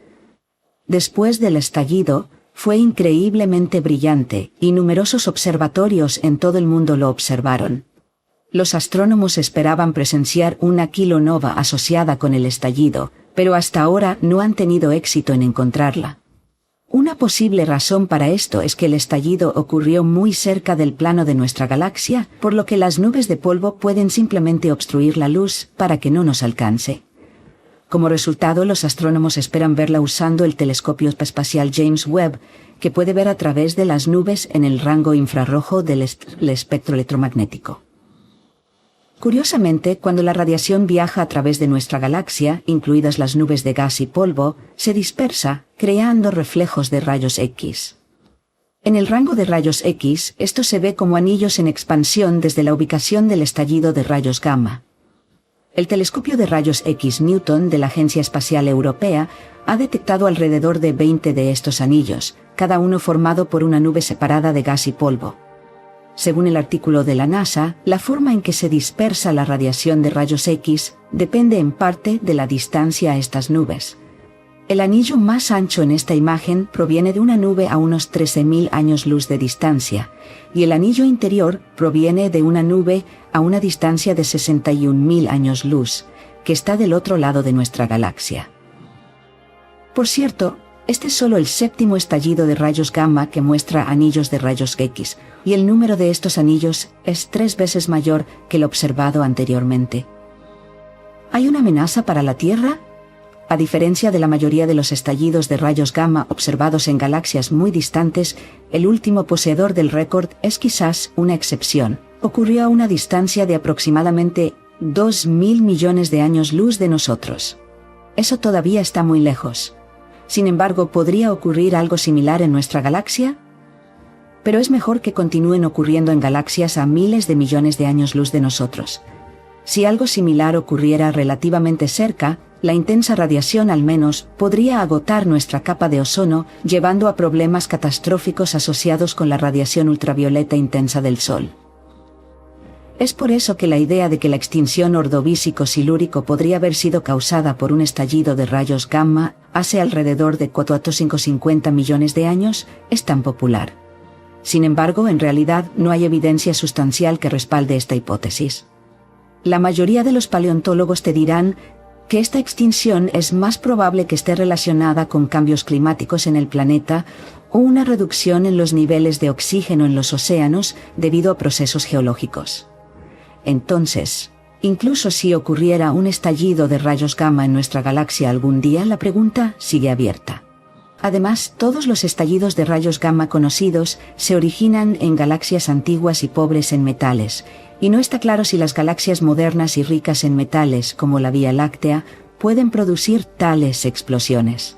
Después del estallido, fue increíblemente brillante, y numerosos observatorios en todo el mundo lo observaron. Los astrónomos esperaban presenciar una kilonova asociada con el estallido, pero hasta ahora no han tenido éxito en encontrarla. Una posible razón para esto es que el estallido ocurrió muy cerca del plano de nuestra galaxia, por lo que las nubes de polvo pueden simplemente obstruir la luz para que no nos alcance. Como resultado, los astrónomos esperan verla usando el telescopio espacial James Webb, que puede ver a través de las nubes en el rango infrarrojo del espectro electromagnético. Curiosamente, cuando la radiación viaja a través de nuestra galaxia, incluidas las nubes de gas y polvo, se dispersa, creando reflejos de rayos X. En el rango de rayos X, esto se ve como anillos en expansión desde la ubicación del estallido de rayos gamma. El telescopio de rayos X Newton de la Agencia Espacial Europea ha detectado alrededor de 20 de estos anillos, cada uno formado por una nube separada de gas y polvo. Según el artículo de la NASA, la forma en que se dispersa la radiación de rayos X depende en parte de la distancia a estas nubes. El anillo más ancho en esta imagen proviene de una nube a unos 13.000 años luz de distancia, y el anillo interior proviene de una nube a una distancia de 61.000 años luz, que está del otro lado de nuestra galaxia. Por cierto, este es solo el 7º estallido de rayos gamma que muestra anillos de rayos X, y el número de estos anillos es 3 veces mayor que el observado anteriormente. ¿Hay una amenaza para la Tierra? A diferencia de la mayoría de los estallidos de rayos gamma observados en galaxias muy distantes, el último poseedor del récord es quizás una excepción. Ocurrió a una distancia de aproximadamente 2.000 millones de años luz de nosotros. Eso todavía está muy lejos. Sin embargo, ¿podría ocurrir algo similar en nuestra galaxia? Pero es mejor que continúen ocurriendo en galaxias a miles de millones de años luz de nosotros. Si algo similar ocurriera relativamente cerca, la intensa radiación al menos podría agotar nuestra capa de ozono, llevando a problemas catastróficos asociados con la radiación ultravioleta intensa del Sol. Es por eso que la idea de que la extinción ordovícico-silúrico podría haber sido causada por un estallido de rayos gamma hace alrededor de 450 millones de años es tan popular. Sin embargo, en realidad no hay evidencia sustancial que respalde esta hipótesis. La mayoría de los paleontólogos te dirán que esta extinción es más probable que esté relacionada con cambios climáticos en el planeta o una reducción en los niveles de oxígeno en los océanos debido a procesos geológicos. Entonces, incluso si ocurriera un estallido de rayos gamma en nuestra galaxia algún día, la pregunta sigue abierta. Además, todos los estallidos de rayos gamma conocidos se originan en galaxias antiguas y pobres en metales, y no está claro si las galaxias modernas y ricas en metales, como la Vía Láctea, pueden producir tales explosiones.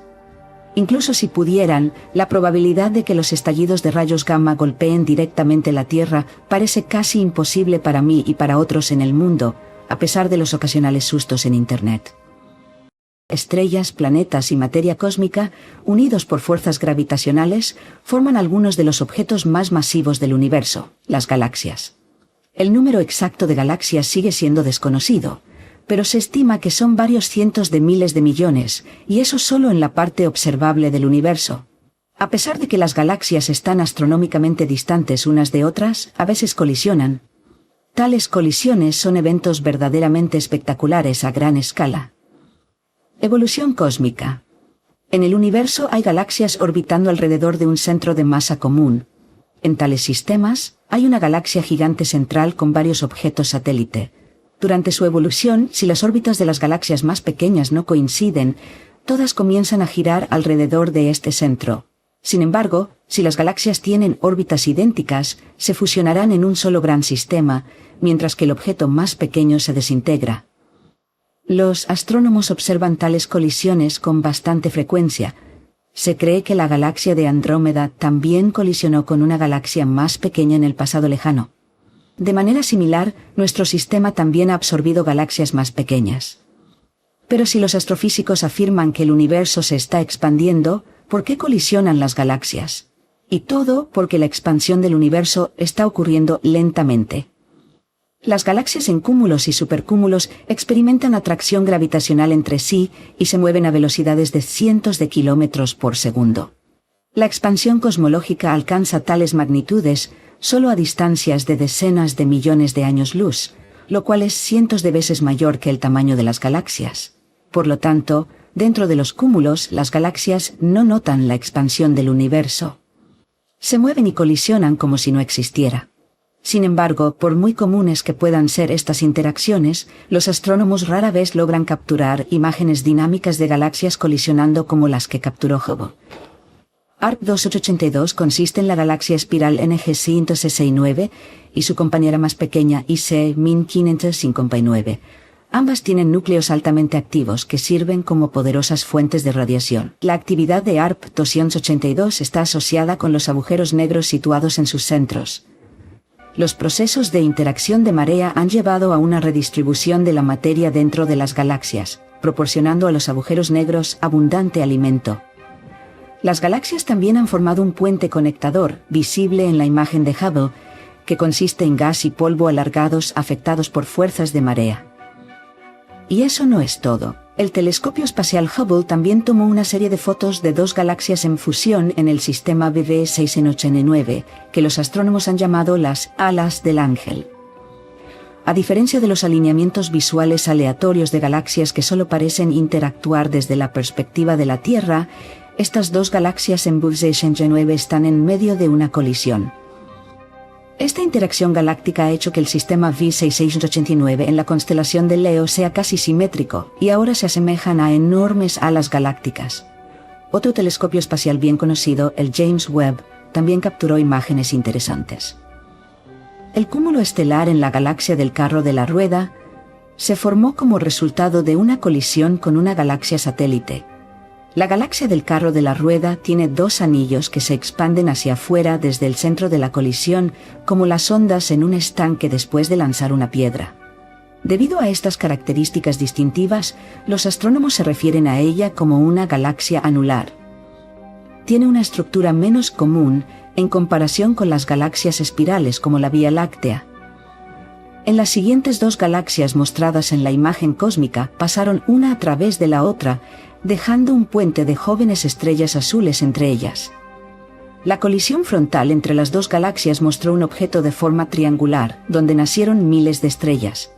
Incluso si pudieran, la probabilidad de que los estallidos de rayos gamma golpeen directamente la Tierra parece casi imposible para mí y para otros en el mundo, a pesar de los ocasionales sustos en Internet. Estrellas, planetas y materia cósmica, unidos por fuerzas gravitacionales, forman algunos de los objetos más masivos del universo, las galaxias. El número exacto de galaxias sigue siendo desconocido, pero se estima que son varios cientos de miles de millones, y eso solo en la parte observable del universo. A pesar de que las galaxias están astronómicamente distantes unas de otras, a veces colisionan. Tales colisiones son eventos verdaderamente espectaculares a gran escala. Evolución cósmica. En el universo hay galaxias orbitando alrededor de un centro de masa común. En tales sistemas, hay una galaxia gigante central con varios objetos satélite. Durante su evolución, si las órbitas de las galaxias más pequeñas no coinciden, todas comienzan a girar alrededor de este centro. Sin embargo, si las galaxias tienen órbitas idénticas, se fusionarán en un solo gran sistema, mientras que el objeto más pequeño se desintegra. Los astrónomos observan tales colisiones con bastante frecuencia. Se cree que la galaxia de Andrómeda también colisionó con una galaxia más pequeña en el pasado lejano. De manera similar, nuestro sistema también ha absorbido galaxias más pequeñas. Pero si los astrofísicos afirman que el universo se está expandiendo, ¿por qué colisionan las galaxias? Y todo porque la expansión del universo está ocurriendo lentamente. Las galaxias en cúmulos y supercúmulos experimentan atracción gravitacional entre sí y se mueven a velocidades de cientos de kilómetros por segundo. La expansión cosmológica alcanza tales magnitudes solo a distancias de decenas de millones de años luz, lo cual es cientos de veces mayor que el tamaño de las galaxias. Por lo tanto, dentro de los cúmulos, las galaxias no notan la expansión del universo. Se mueven y colisionan como si no existiera. Sin embargo, por muy comunes que puedan ser estas interacciones, los astrónomos rara vez logran capturar imágenes dinámicas de galaxias colisionando como las que capturó Hubble. ARP 2882 consiste en la galaxia espiral NGC 569 y su compañera más pequeña IC 1559. Ambas tienen núcleos altamente activos que sirven como poderosas fuentes de radiación. La actividad de ARP 282 está asociada con los agujeros negros situados en sus centros. Los procesos de interacción de marea han llevado a una redistribución de la materia dentro de las galaxias, proporcionando a los agujeros negros abundante alimento. Las galaxias también han formado un puente conectador, visible en la imagen de Hubble, que consiste en gas y polvo alargados afectados por fuerzas de marea. Y eso no es todo. El telescopio espacial Hubble también tomó una serie de fotos de dos galaxias en fusión en el sistema BB 689, que los astrónomos han llamado las alas del ángel. A diferencia de los alineamientos visuales aleatorios de galaxias que solo parecen interactuar desde la perspectiva de la Tierra, estas dos galaxias en BB 689 están en medio de una colisión. Esta interacción galáctica ha hecho que el sistema V6689 en la constelación de Leo sea casi simétrico y ahora se asemejan a enormes alas galácticas. Otro telescopio espacial bien conocido, el James Webb, también capturó imágenes interesantes. El cúmulo estelar en la galaxia del Carro de la Rueda se formó como resultado de una colisión con una galaxia satélite. La galaxia del Carro de la Rueda tiene dos anillos que se expanden hacia afuera desde el centro de la colisión, como las ondas en un estanque después de lanzar una piedra. Debido a estas características distintivas, los astrónomos se refieren a ella como una galaxia anular. Tiene una estructura menos común en comparación con las galaxias espirales como la Vía Láctea. En las siguientes dos galaxias mostradas en la imagen cósmica pasaron una a través de la otra, dejando un puente de jóvenes estrellas azules entre ellas. La colisión frontal entre las dos galaxias mostró un objeto de forma triangular, donde nacieron miles de estrellas.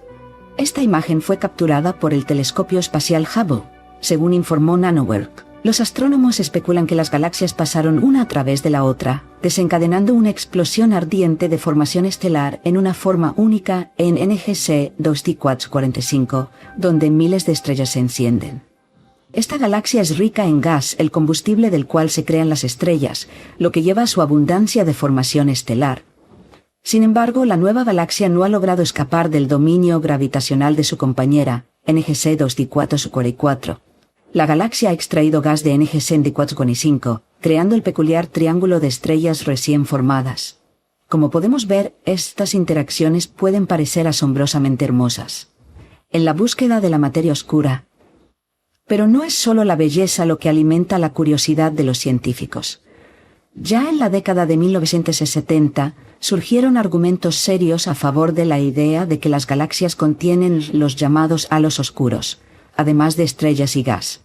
Esta imagen fue capturada por el telescopio espacial Hubble, según informó Nanowork. Los astrónomos especulan que las galaxias pasaron una a través de la otra, desencadenando una explosión ardiente de formación estelar en una forma única en NGC 2445, donde miles de estrellas se encienden. Esta galaxia es rica en gas, el combustible del cual se crean las estrellas, lo que lleva a su abundancia de formación estelar. Sin embargo, la nueva galaxia no ha logrado escapar del dominio gravitacional de su compañera, NGC 2444. La galaxia ha extraído gas de NGC 2445, creando el peculiar triángulo de estrellas recién formadas. Como podemos ver, estas interacciones pueden parecer asombrosamente hermosas. En la búsqueda de la materia oscura. Pero no es solo la belleza lo que alimenta la curiosidad de los científicos. Ya en la década de 1970, surgieron argumentos serios a favor de la idea de que las galaxias contienen los llamados halos oscuros, además de estrellas y gas.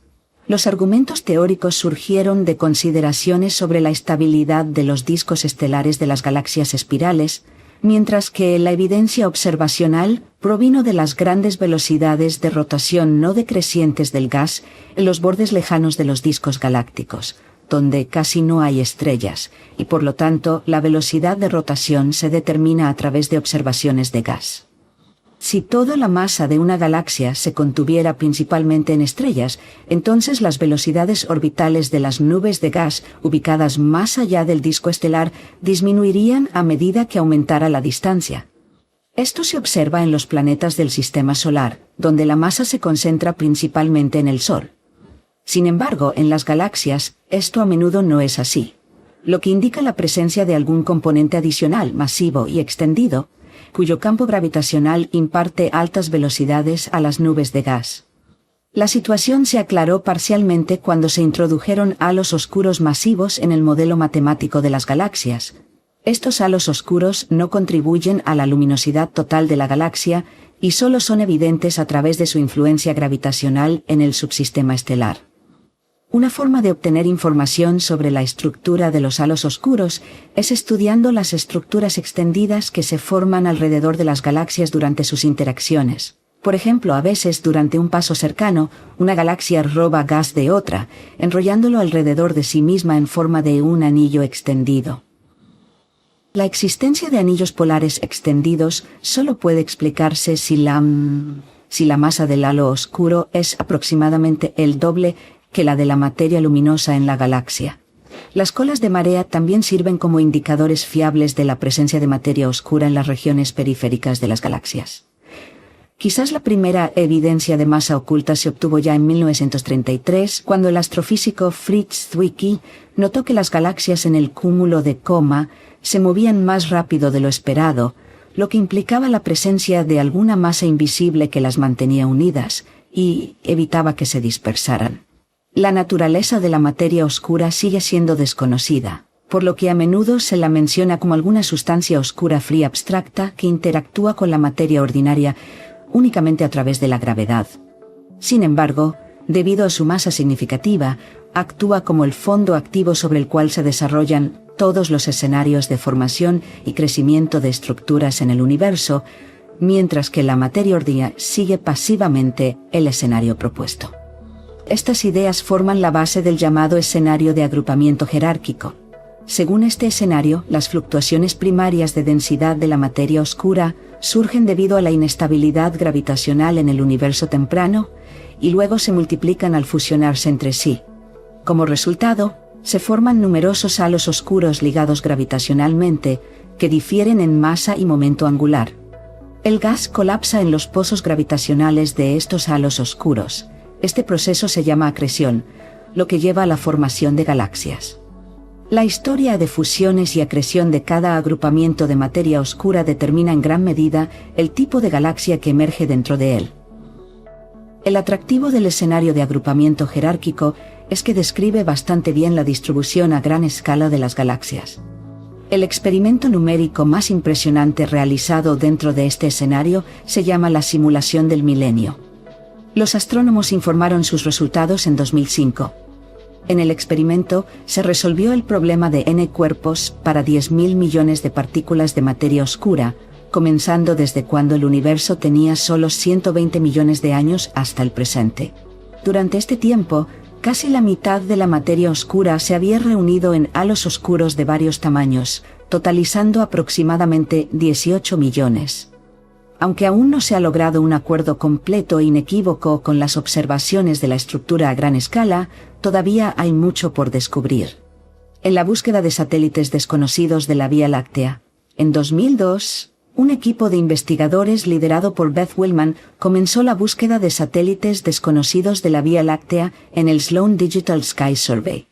Los argumentos teóricos surgieron de consideraciones sobre la estabilidad de los discos estelares de las galaxias espirales, mientras que la evidencia observacional provino de las grandes velocidades de rotación no decrecientes del gas en los bordes lejanos de los discos galácticos, donde casi no hay estrellas, y por lo tanto la velocidad de rotación se determina a través de observaciones de gas. Si toda la masa de una galaxia se contuviera principalmente en estrellas, entonces las velocidades orbitales de las nubes de gas ubicadas más allá del disco estelar disminuirían a medida que aumentara la distancia. Esto se observa en los planetas del sistema solar, donde la masa se concentra principalmente en el Sol. Sin embargo, en las galaxias, esto a menudo no es así, lo que indica la presencia de algún componente adicional, masivo y extendido, cuyo campo gravitacional imparte altas velocidades a las nubes de gas. La situación se aclaró parcialmente cuando se introdujeron halos oscuros masivos en el modelo matemático de las galaxias. Estos halos oscuros no contribuyen a la luminosidad total de la galaxia y solo son evidentes a través de su influencia gravitacional en el subsistema estelar. Una forma de obtener información sobre la estructura de los halos oscuros es estudiando las estructuras extendidas que se forman alrededor de las galaxias durante sus interacciones. Por ejemplo, a veces durante un paso cercano, una galaxia roba gas de otra, enrollándolo alrededor de sí misma en forma de un anillo extendido. La existencia de anillos polares extendidos solo puede explicarse si la masa del halo oscuro es aproximadamente el doble que la de la materia luminosa en la galaxia. Las colas de marea también sirven como indicadores fiables de la presencia de materia oscura en las regiones periféricas de las galaxias. Quizás la primera evidencia de masa oculta se obtuvo ya en 1933, cuando el astrofísico Fritz Zwicky notó que las galaxias en el cúmulo de Coma se movían más rápido de lo esperado, lo que implicaba la presencia de alguna masa invisible que las mantenía unidas y evitaba que se dispersaran. La naturaleza de la materia oscura sigue siendo desconocida, por lo que a menudo se la menciona como alguna sustancia oscura fría abstracta que interactúa con la materia ordinaria únicamente a través de la gravedad. Sin embargo, debido a su masa significativa, actúa como el fondo activo sobre el cual se desarrollan todos los escenarios de formación y crecimiento de estructuras en el universo, mientras que la materia ordinaria sigue pasivamente el escenario propuesto. Estas ideas forman la base del llamado escenario de agrupamiento jerárquico. Según este escenario, las fluctuaciones primarias de densidad de la materia oscura surgen debido a la inestabilidad gravitacional en el universo temprano y luego se multiplican al fusionarse entre sí. Como resultado, se forman numerosos halos oscuros ligados gravitacionalmente, que difieren en masa y momento angular. El gas colapsa en los pozos gravitacionales de estos halos oscuros. Este proceso se llama acreción, lo que lleva a la formación de galaxias. La historia de fusiones y acreción de cada agrupamiento de materia oscura determina en gran medida el tipo de galaxia que emerge dentro de él. El atractivo del escenario de agrupamiento jerárquico es que describe bastante bien la distribución a gran escala de las galaxias. El experimento numérico más impresionante realizado dentro de este escenario se llama la simulación del milenio. Los astrónomos informaron sus resultados en 2005. En el experimento se resolvió el problema de n cuerpos para 10.000 millones de partículas de materia oscura, comenzando desde cuando el universo tenía solo 120 millones de años hasta el presente. Durante este tiempo, casi la mitad de la materia oscura se había reunido en halos oscuros de varios tamaños, totalizando aproximadamente 18 millones. Aunque aún no se ha logrado un acuerdo completo e inequívoco con las observaciones de la estructura a gran escala, todavía hay mucho por descubrir. En la búsqueda de satélites desconocidos de la Vía Láctea, en 2002, un equipo de investigadores liderado por Beth Willman comenzó la búsqueda de satélites desconocidos de la Vía Láctea en el Sloan Digital Sky Survey.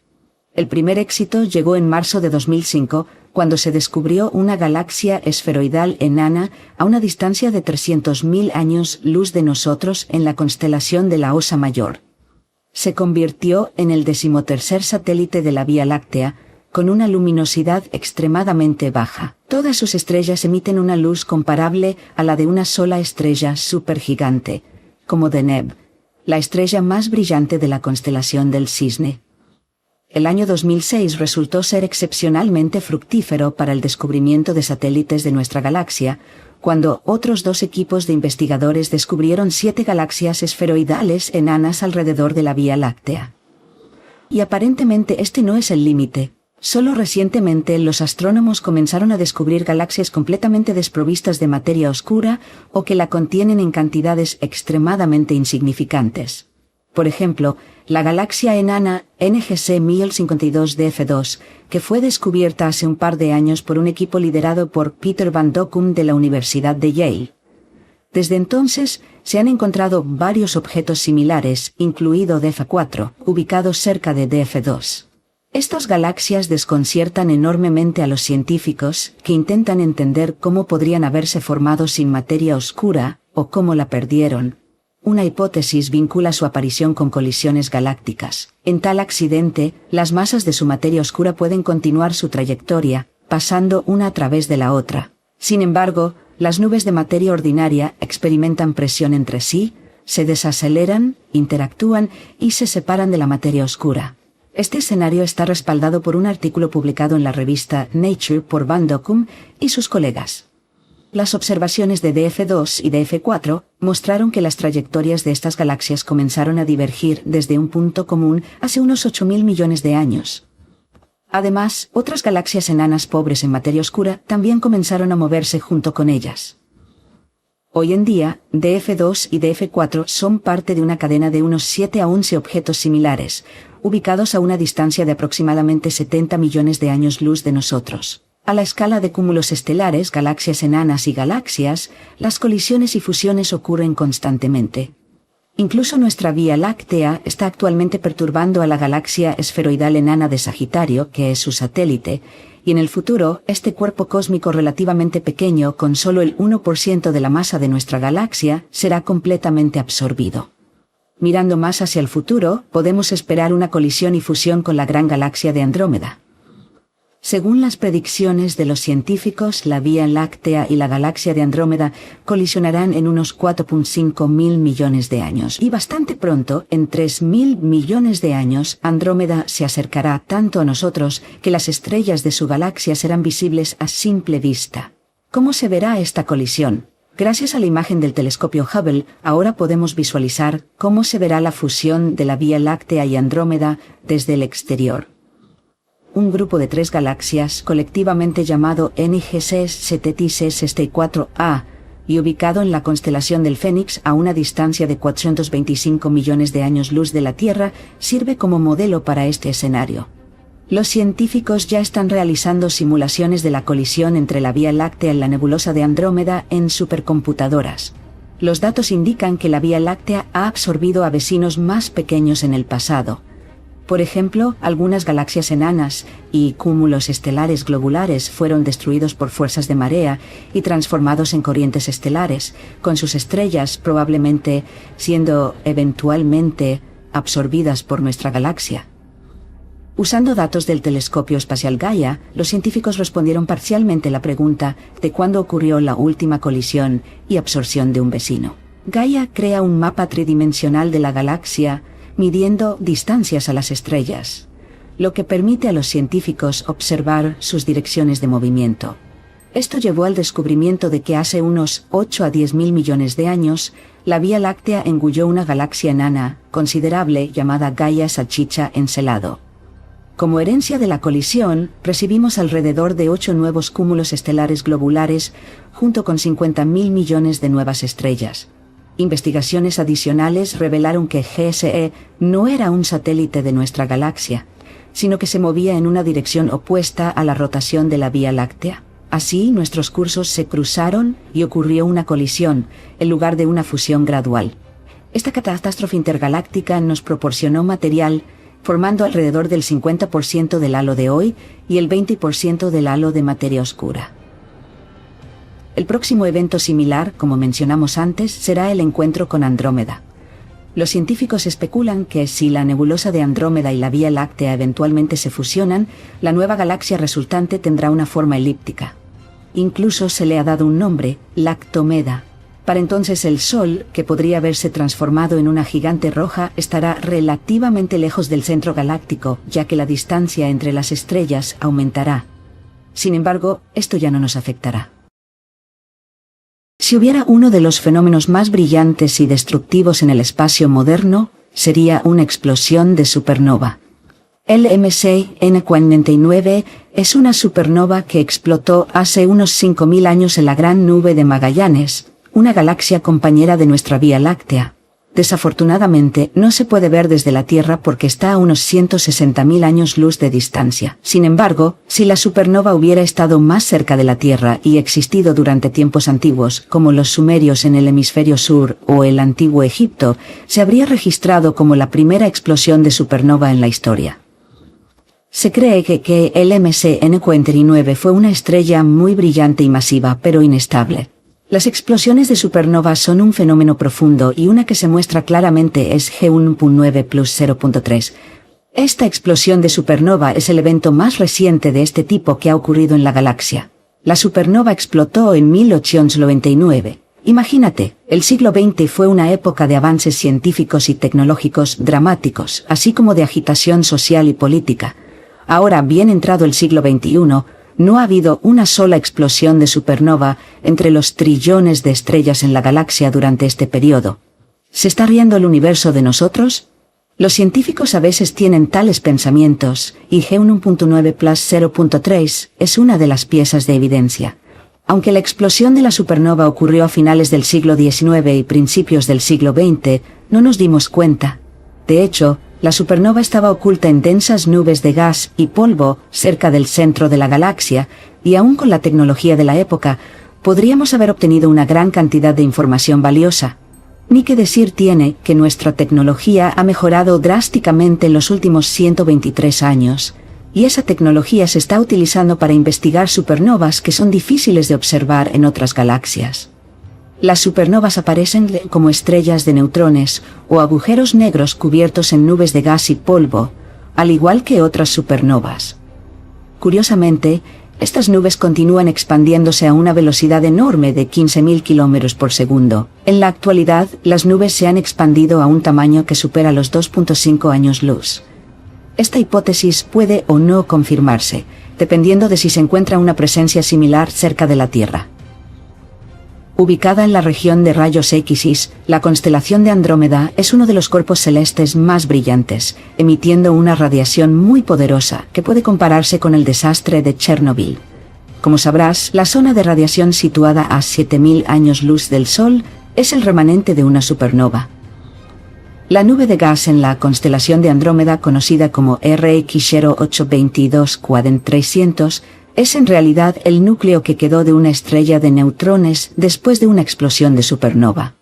El primer éxito llegó en marzo de 2005, cuando se descubrió una galaxia esferoidal enana a una distancia de 300.000 años luz de nosotros en la constelación de la Osa Mayor. Se convirtió en el 13º satélite de la Vía Láctea, con una luminosidad extremadamente baja. Todas sus estrellas emiten una luz comparable a la de una sola estrella supergigante, como Deneb, la estrella más brillante de la constelación del Cisne. El año 2006 resultó ser excepcionalmente fructífero para el descubrimiento de satélites de nuestra galaxia, cuando otros dos equipos de investigadores descubrieron 7 galaxias esferoidales enanas alrededor de la Vía Láctea. Y aparentemente este no es el límite. Solo recientemente los astrónomos comenzaron a descubrir galaxias completamente desprovistas de materia oscura o que la contienen en cantidades extremadamente insignificantes. Por ejemplo, la galaxia enana NGC 1052 DF2, que fue descubierta hace un par de años por un equipo liderado por Peter Van Dokkum de la Universidad de Yale. Desde entonces, se han encontrado varios objetos similares, incluido DF4, ubicados cerca de DF2. Estas galaxias desconciertan enormemente a los científicos, que intentan entender cómo podrían haberse formado sin materia oscura, o cómo la perdieron. Una hipótesis vincula su aparición con colisiones galácticas. En tal accidente, las masas de su materia oscura pueden continuar su trayectoria, pasando una a través de la otra. Sin embargo, las nubes de materia ordinaria experimentan presión entre sí, se desaceleran, interactúan y se separan de la materia oscura. Este escenario está respaldado por un artículo publicado en la revista Nature por Van Dokkum y sus colegas. Las observaciones de DF2 y DF4 mostraron que las trayectorias de estas galaxias comenzaron a divergir desde un punto común hace unos 8.000 millones de años. Además, otras galaxias enanas pobres en materia oscura también comenzaron a moverse junto con ellas. Hoy en día, DF2 y DF4 son parte de una cadena de unos 7 a 11 objetos similares, ubicados a una distancia de aproximadamente 70 millones de años luz de nosotros. A la escala de cúmulos estelares, galaxias enanas y galaxias, las colisiones y fusiones ocurren constantemente. Incluso nuestra Vía Láctea está actualmente perturbando a la galaxia esferoidal enana de Sagitario, que es su satélite, y en el futuro, este cuerpo cósmico relativamente pequeño, con solo el 1% de la masa de nuestra galaxia, será completamente absorbido. Mirando más hacia el futuro, podemos esperar una colisión y fusión con la gran galaxia de Andrómeda. Según las predicciones de los científicos, la Vía Láctea y la galaxia de Andrómeda colisionarán en unos 4.5 mil millones de años. Y bastante pronto, en 3.000 millones de años, Andrómeda se acercará tanto a nosotros que las estrellas de su galaxia serán visibles a simple vista. ¿Cómo se verá esta colisión? Gracias a la imagen del telescopio Hubble, ahora podemos visualizar cómo se verá la fusión de la Vía Láctea y Andrómeda desde el exterior. un grupo de 3 galaxias colectivamente llamado NGC 7664A, y ubicado en la constelación del Fénix a una distancia de 425 millones de años luz de la Tierra, sirve como modelo para este escenario. Los científicos ya están realizando simulaciones de la colisión entre la Vía Láctea y la nebulosa de Andrómeda en supercomputadoras. Los datos indican que la Vía Láctea ha absorbido a vecinos más pequeños en el pasado. Por ejemplo, algunas galaxias enanas y cúmulos estelares globulares fueron destruidos por fuerzas de marea y transformados en corrientes estelares, con sus estrellas probablemente siendo eventualmente absorbidas por nuestra galaxia. Usando datos del telescopio espacial Gaia, los científicos respondieron parcialmente la pregunta de cuándo ocurrió la última colisión y absorción de un vecino. Gaia crea un mapa tridimensional de la galaxia, midiendo distancias a las estrellas, lo que permite a los científicos observar sus direcciones de movimiento. Esto llevó al descubrimiento de que hace unos 8 a 10 mil millones de años, la Vía Láctea engulló una galaxia enana considerable llamada Gaia Salchicha Encelado. Como herencia de la colisión, recibimos alrededor de 8 nuevos cúmulos estelares globulares, junto con 50.000 millones de nuevas estrellas. Investigaciones adicionales revelaron que GSE no era un satélite de nuestra galaxia, sino que se movía en una dirección opuesta a la rotación de la Vía Láctea. Así, nuestros cursos se cruzaron y ocurrió una colisión, en lugar de una fusión gradual. Esta catástrofe intergaláctica nos proporcionó material, formando alrededor del 50% del halo de hoy y el 20% del halo de materia oscura. El próximo evento similar, como mencionamos antes, será el encuentro con Andrómeda. Los científicos especulan que si la nebulosa de Andrómeda y la Vía Láctea eventualmente se fusionan, la nueva galaxia resultante tendrá una forma elíptica. Incluso se le ha dado un nombre, Lactomeda. Para entonces el Sol, que podría haberse transformado en una gigante roja, estará relativamente lejos del centro galáctico, ya que la distancia entre las estrellas aumentará. Sin embargo, esto ya no nos afectará. Si hubiera uno de los fenómenos más brillantes y destructivos en el espacio moderno, sería una explosión de supernova. El LMC N49 es una supernova que explotó hace unos 5.000 años en la Gran Nube de Magallanes, una galaxia compañera de nuestra Vía Láctea. Desafortunadamente, no se puede ver desde la Tierra porque está a unos 160.000 años luz de distancia. Sin embargo, si la supernova hubiera estado más cerca de la Tierra y existido durante tiempos antiguos, como los sumerios en el hemisferio sur o el antiguo Egipto, se habría registrado como la primera explosión de supernova en la historia. Se cree que el LMC N49 fue una estrella muy brillante y masiva, pero inestable. Las explosiones de supernovas son un fenómeno profundo y una que se muestra claramente es G1.9+0.3. Esta explosión de supernova es el evento más reciente de este tipo que ha ocurrido en la galaxia. La supernova explotó en 1899. Imagínate, el siglo XX fue una época de avances científicos y tecnológicos dramáticos, así como de agitación social y política. Ahora, bien entrado el siglo XXI, no ha habido una sola explosión de supernova entre los trillones de estrellas en la galaxia durante este periodo. ¿Se está riendo el universo de nosotros? Los científicos a veces tienen tales pensamientos, y G1.9+0.3 es una de las piezas de evidencia. Aunque la explosión de la supernova ocurrió a finales del siglo XIX y principios del siglo XX, no nos dimos cuenta. De hecho, la supernova estaba oculta en densas nubes de gas y polvo cerca del centro de la galaxia, y aún con la tecnología de la época, podríamos haber obtenido una gran cantidad de información valiosa. Ni que decir tiene que nuestra tecnología ha mejorado drásticamente en los últimos 123 años, y esa tecnología se está utilizando para investigar supernovas que son difíciles de observar en otras galaxias. Las supernovas aparecen como estrellas de neutrones o agujeros negros cubiertos en nubes de gas y polvo, al igual que otras supernovas. Curiosamente, estas nubes continúan expandiéndose a una velocidad enorme de 15.000 km por segundo. En la actualidad, las nubes se han expandido a un tamaño que supera los 2.5 años luz. Esta hipótesis puede o no confirmarse, dependiendo de si se encuentra una presencia similar cerca de la Tierra. Ubicada en la región de rayos X, la constelación de Andrómeda es uno de los cuerpos celestes más brillantes, emitiendo una radiación muy poderosa que puede compararse con el desastre de Chernobyl. Como sabrás, la zona de radiación situada a 7000 años luz del Sol es el remanente de una supernova. La nube de gas en la constelación de Andrómeda, conocida como RX 0822-300, es en realidad el núcleo que quedó de una estrella de neutrones después de una explosión de supernova.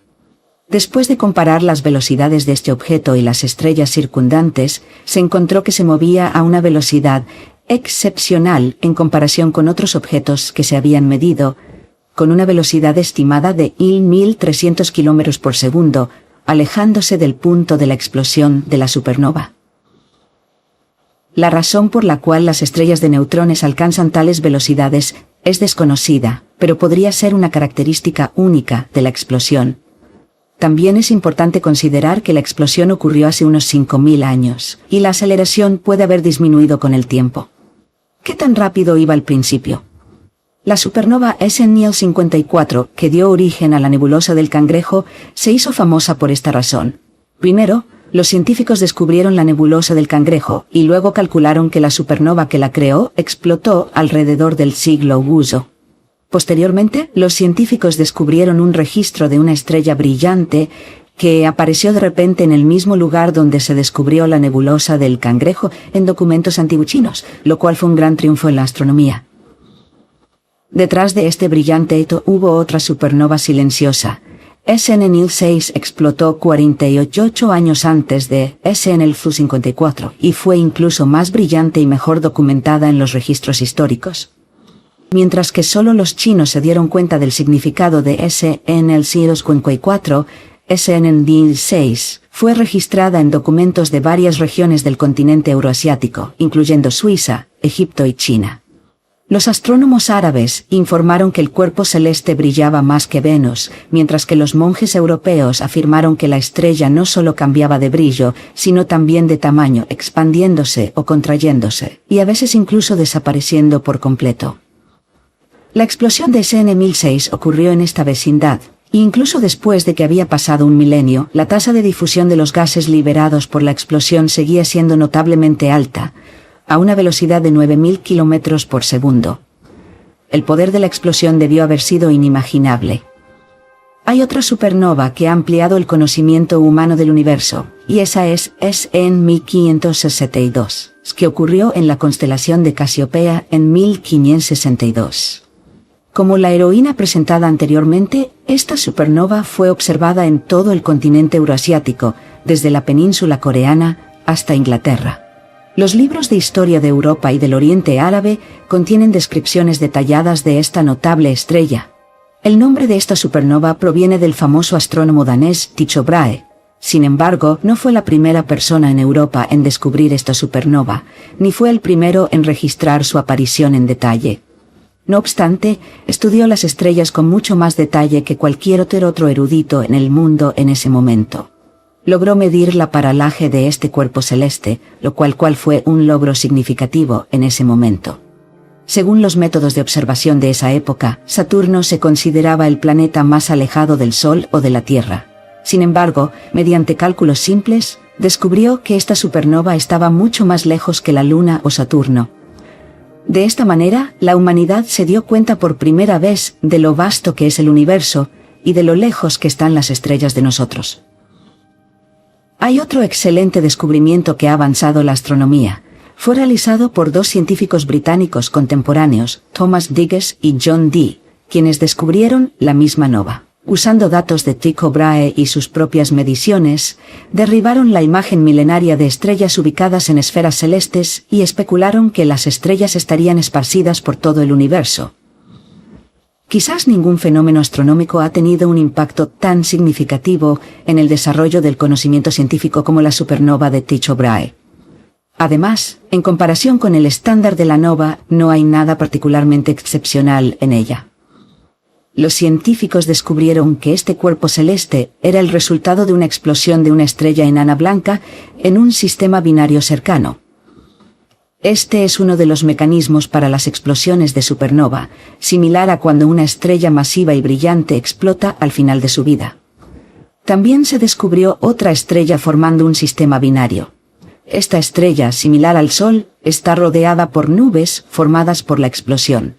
Después de comparar las velocidades de este objeto y las estrellas circundantes, se encontró que se movía a una velocidad excepcional en comparación con otros objetos que se habían medido, con una velocidad estimada de 1300 km por segundo, alejándose del punto de la explosión de la supernova. La razón por la cual las estrellas de neutrones alcanzan tales velocidades es desconocida, pero podría ser una característica única de la explosión. También es importante considerar que la explosión ocurrió hace unos 5000 años, y la aceleración puede haber disminuido con el tiempo. ¿Qué tan rápido iba al principio? La supernova SNIL 54, que dio origen a la nebulosa del Cangrejo, se hizo famosa por esta razón. Primero, los científicos descubrieron la nebulosa del Cangrejo y luego calcularon que la supernova que la creó explotó alrededor del siglo Uso. Posteriormente, los científicos descubrieron un registro de una estrella brillante que apareció de repente en el mismo lugar donde se descubrió la nebulosa del Cangrejo en documentos antiguos chinos, lo cual fue un gran triunfo en la astronomía. Detrás de este brillante hito hubo otra supernova silenciosa. SNNIL 6 explotó 48 años antes de SNL 54 y fue incluso más brillante y mejor documentada en los registros históricos. Mientras que solo los chinos se dieron cuenta del significado de SNL 54, SNNIL 6 fue registrada en documentos de varias regiones del continente euroasiático, incluyendo Suiza, Egipto y China. Los astrónomos árabes informaron que el cuerpo celeste brillaba más que Venus, mientras que los monjes europeos afirmaron que la estrella no solo cambiaba de brillo, sino también de tamaño, expandiéndose o contrayéndose, y a veces incluso desapareciendo por completo. La explosión de SN 1006 ocurrió en esta vecindad, e incluso después de que había pasado un milenio, la tasa de difusión de los gases liberados por la explosión seguía siendo notablemente alta, a una velocidad de 9000 km por segundo. El poder de la explosión debió haber sido inimaginable. Hay otra supernova que ha ampliado el conocimiento humano del universo, y esa es SN 1562, que ocurrió en la constelación de Casiopea en 1562. Como la heroína presentada anteriormente, esta supernova fue observada en todo el continente euroasiático, desde la península coreana hasta Inglaterra. Los libros de historia de Europa y del Oriente Árabe contienen descripciones detalladas de esta notable estrella. El nombre de esta supernova proviene del famoso astrónomo danés Tycho Brahe. Sin embargo, no fue la primera persona en Europa en descubrir esta supernova, ni fue el primero en registrar su aparición en detalle. No obstante, estudió las estrellas con mucho más detalle que cualquier otro erudito en el mundo en ese momento. Logró medir la paralaje de este cuerpo celeste, lo cual fue un logro significativo en ese momento. Según los métodos de observación de esa época, Saturno se consideraba el planeta más alejado del Sol o de la Tierra. Sin embargo, mediante cálculos simples, descubrió que esta supernova estaba mucho más lejos que la Luna o Saturno. De esta manera, la humanidad se dio cuenta por primera vez de lo vasto que es el universo y de lo lejos que están las estrellas de nosotros. Hay otro excelente descubrimiento que ha avanzado la astronomía. Fue realizado por dos científicos británicos contemporáneos, Thomas Digges y John Dee, quienes descubrieron la misma nova. Usando datos de Tycho Brahe y sus propias mediciones, derribaron la imagen milenaria de estrellas ubicadas en esferas celestes y especularon que las estrellas estarían esparcidas por todo el universo. Quizás ningún fenómeno astronómico ha tenido un impacto tan significativo en el desarrollo del conocimiento científico como la supernova de Tycho Brahe. Además, en comparación con el estándar de la nova, no hay nada particularmente excepcional en ella. Los científicos descubrieron que este cuerpo celeste era el resultado de una explosión de una estrella enana blanca en un sistema binario cercano. Este es uno de los mecanismos para las explosiones de supernova, similar a cuando una estrella masiva y brillante explota al final de su vida. También se descubrió otra estrella formando un sistema binario. Esta estrella, similar al Sol, está rodeada por nubes formadas por la explosión.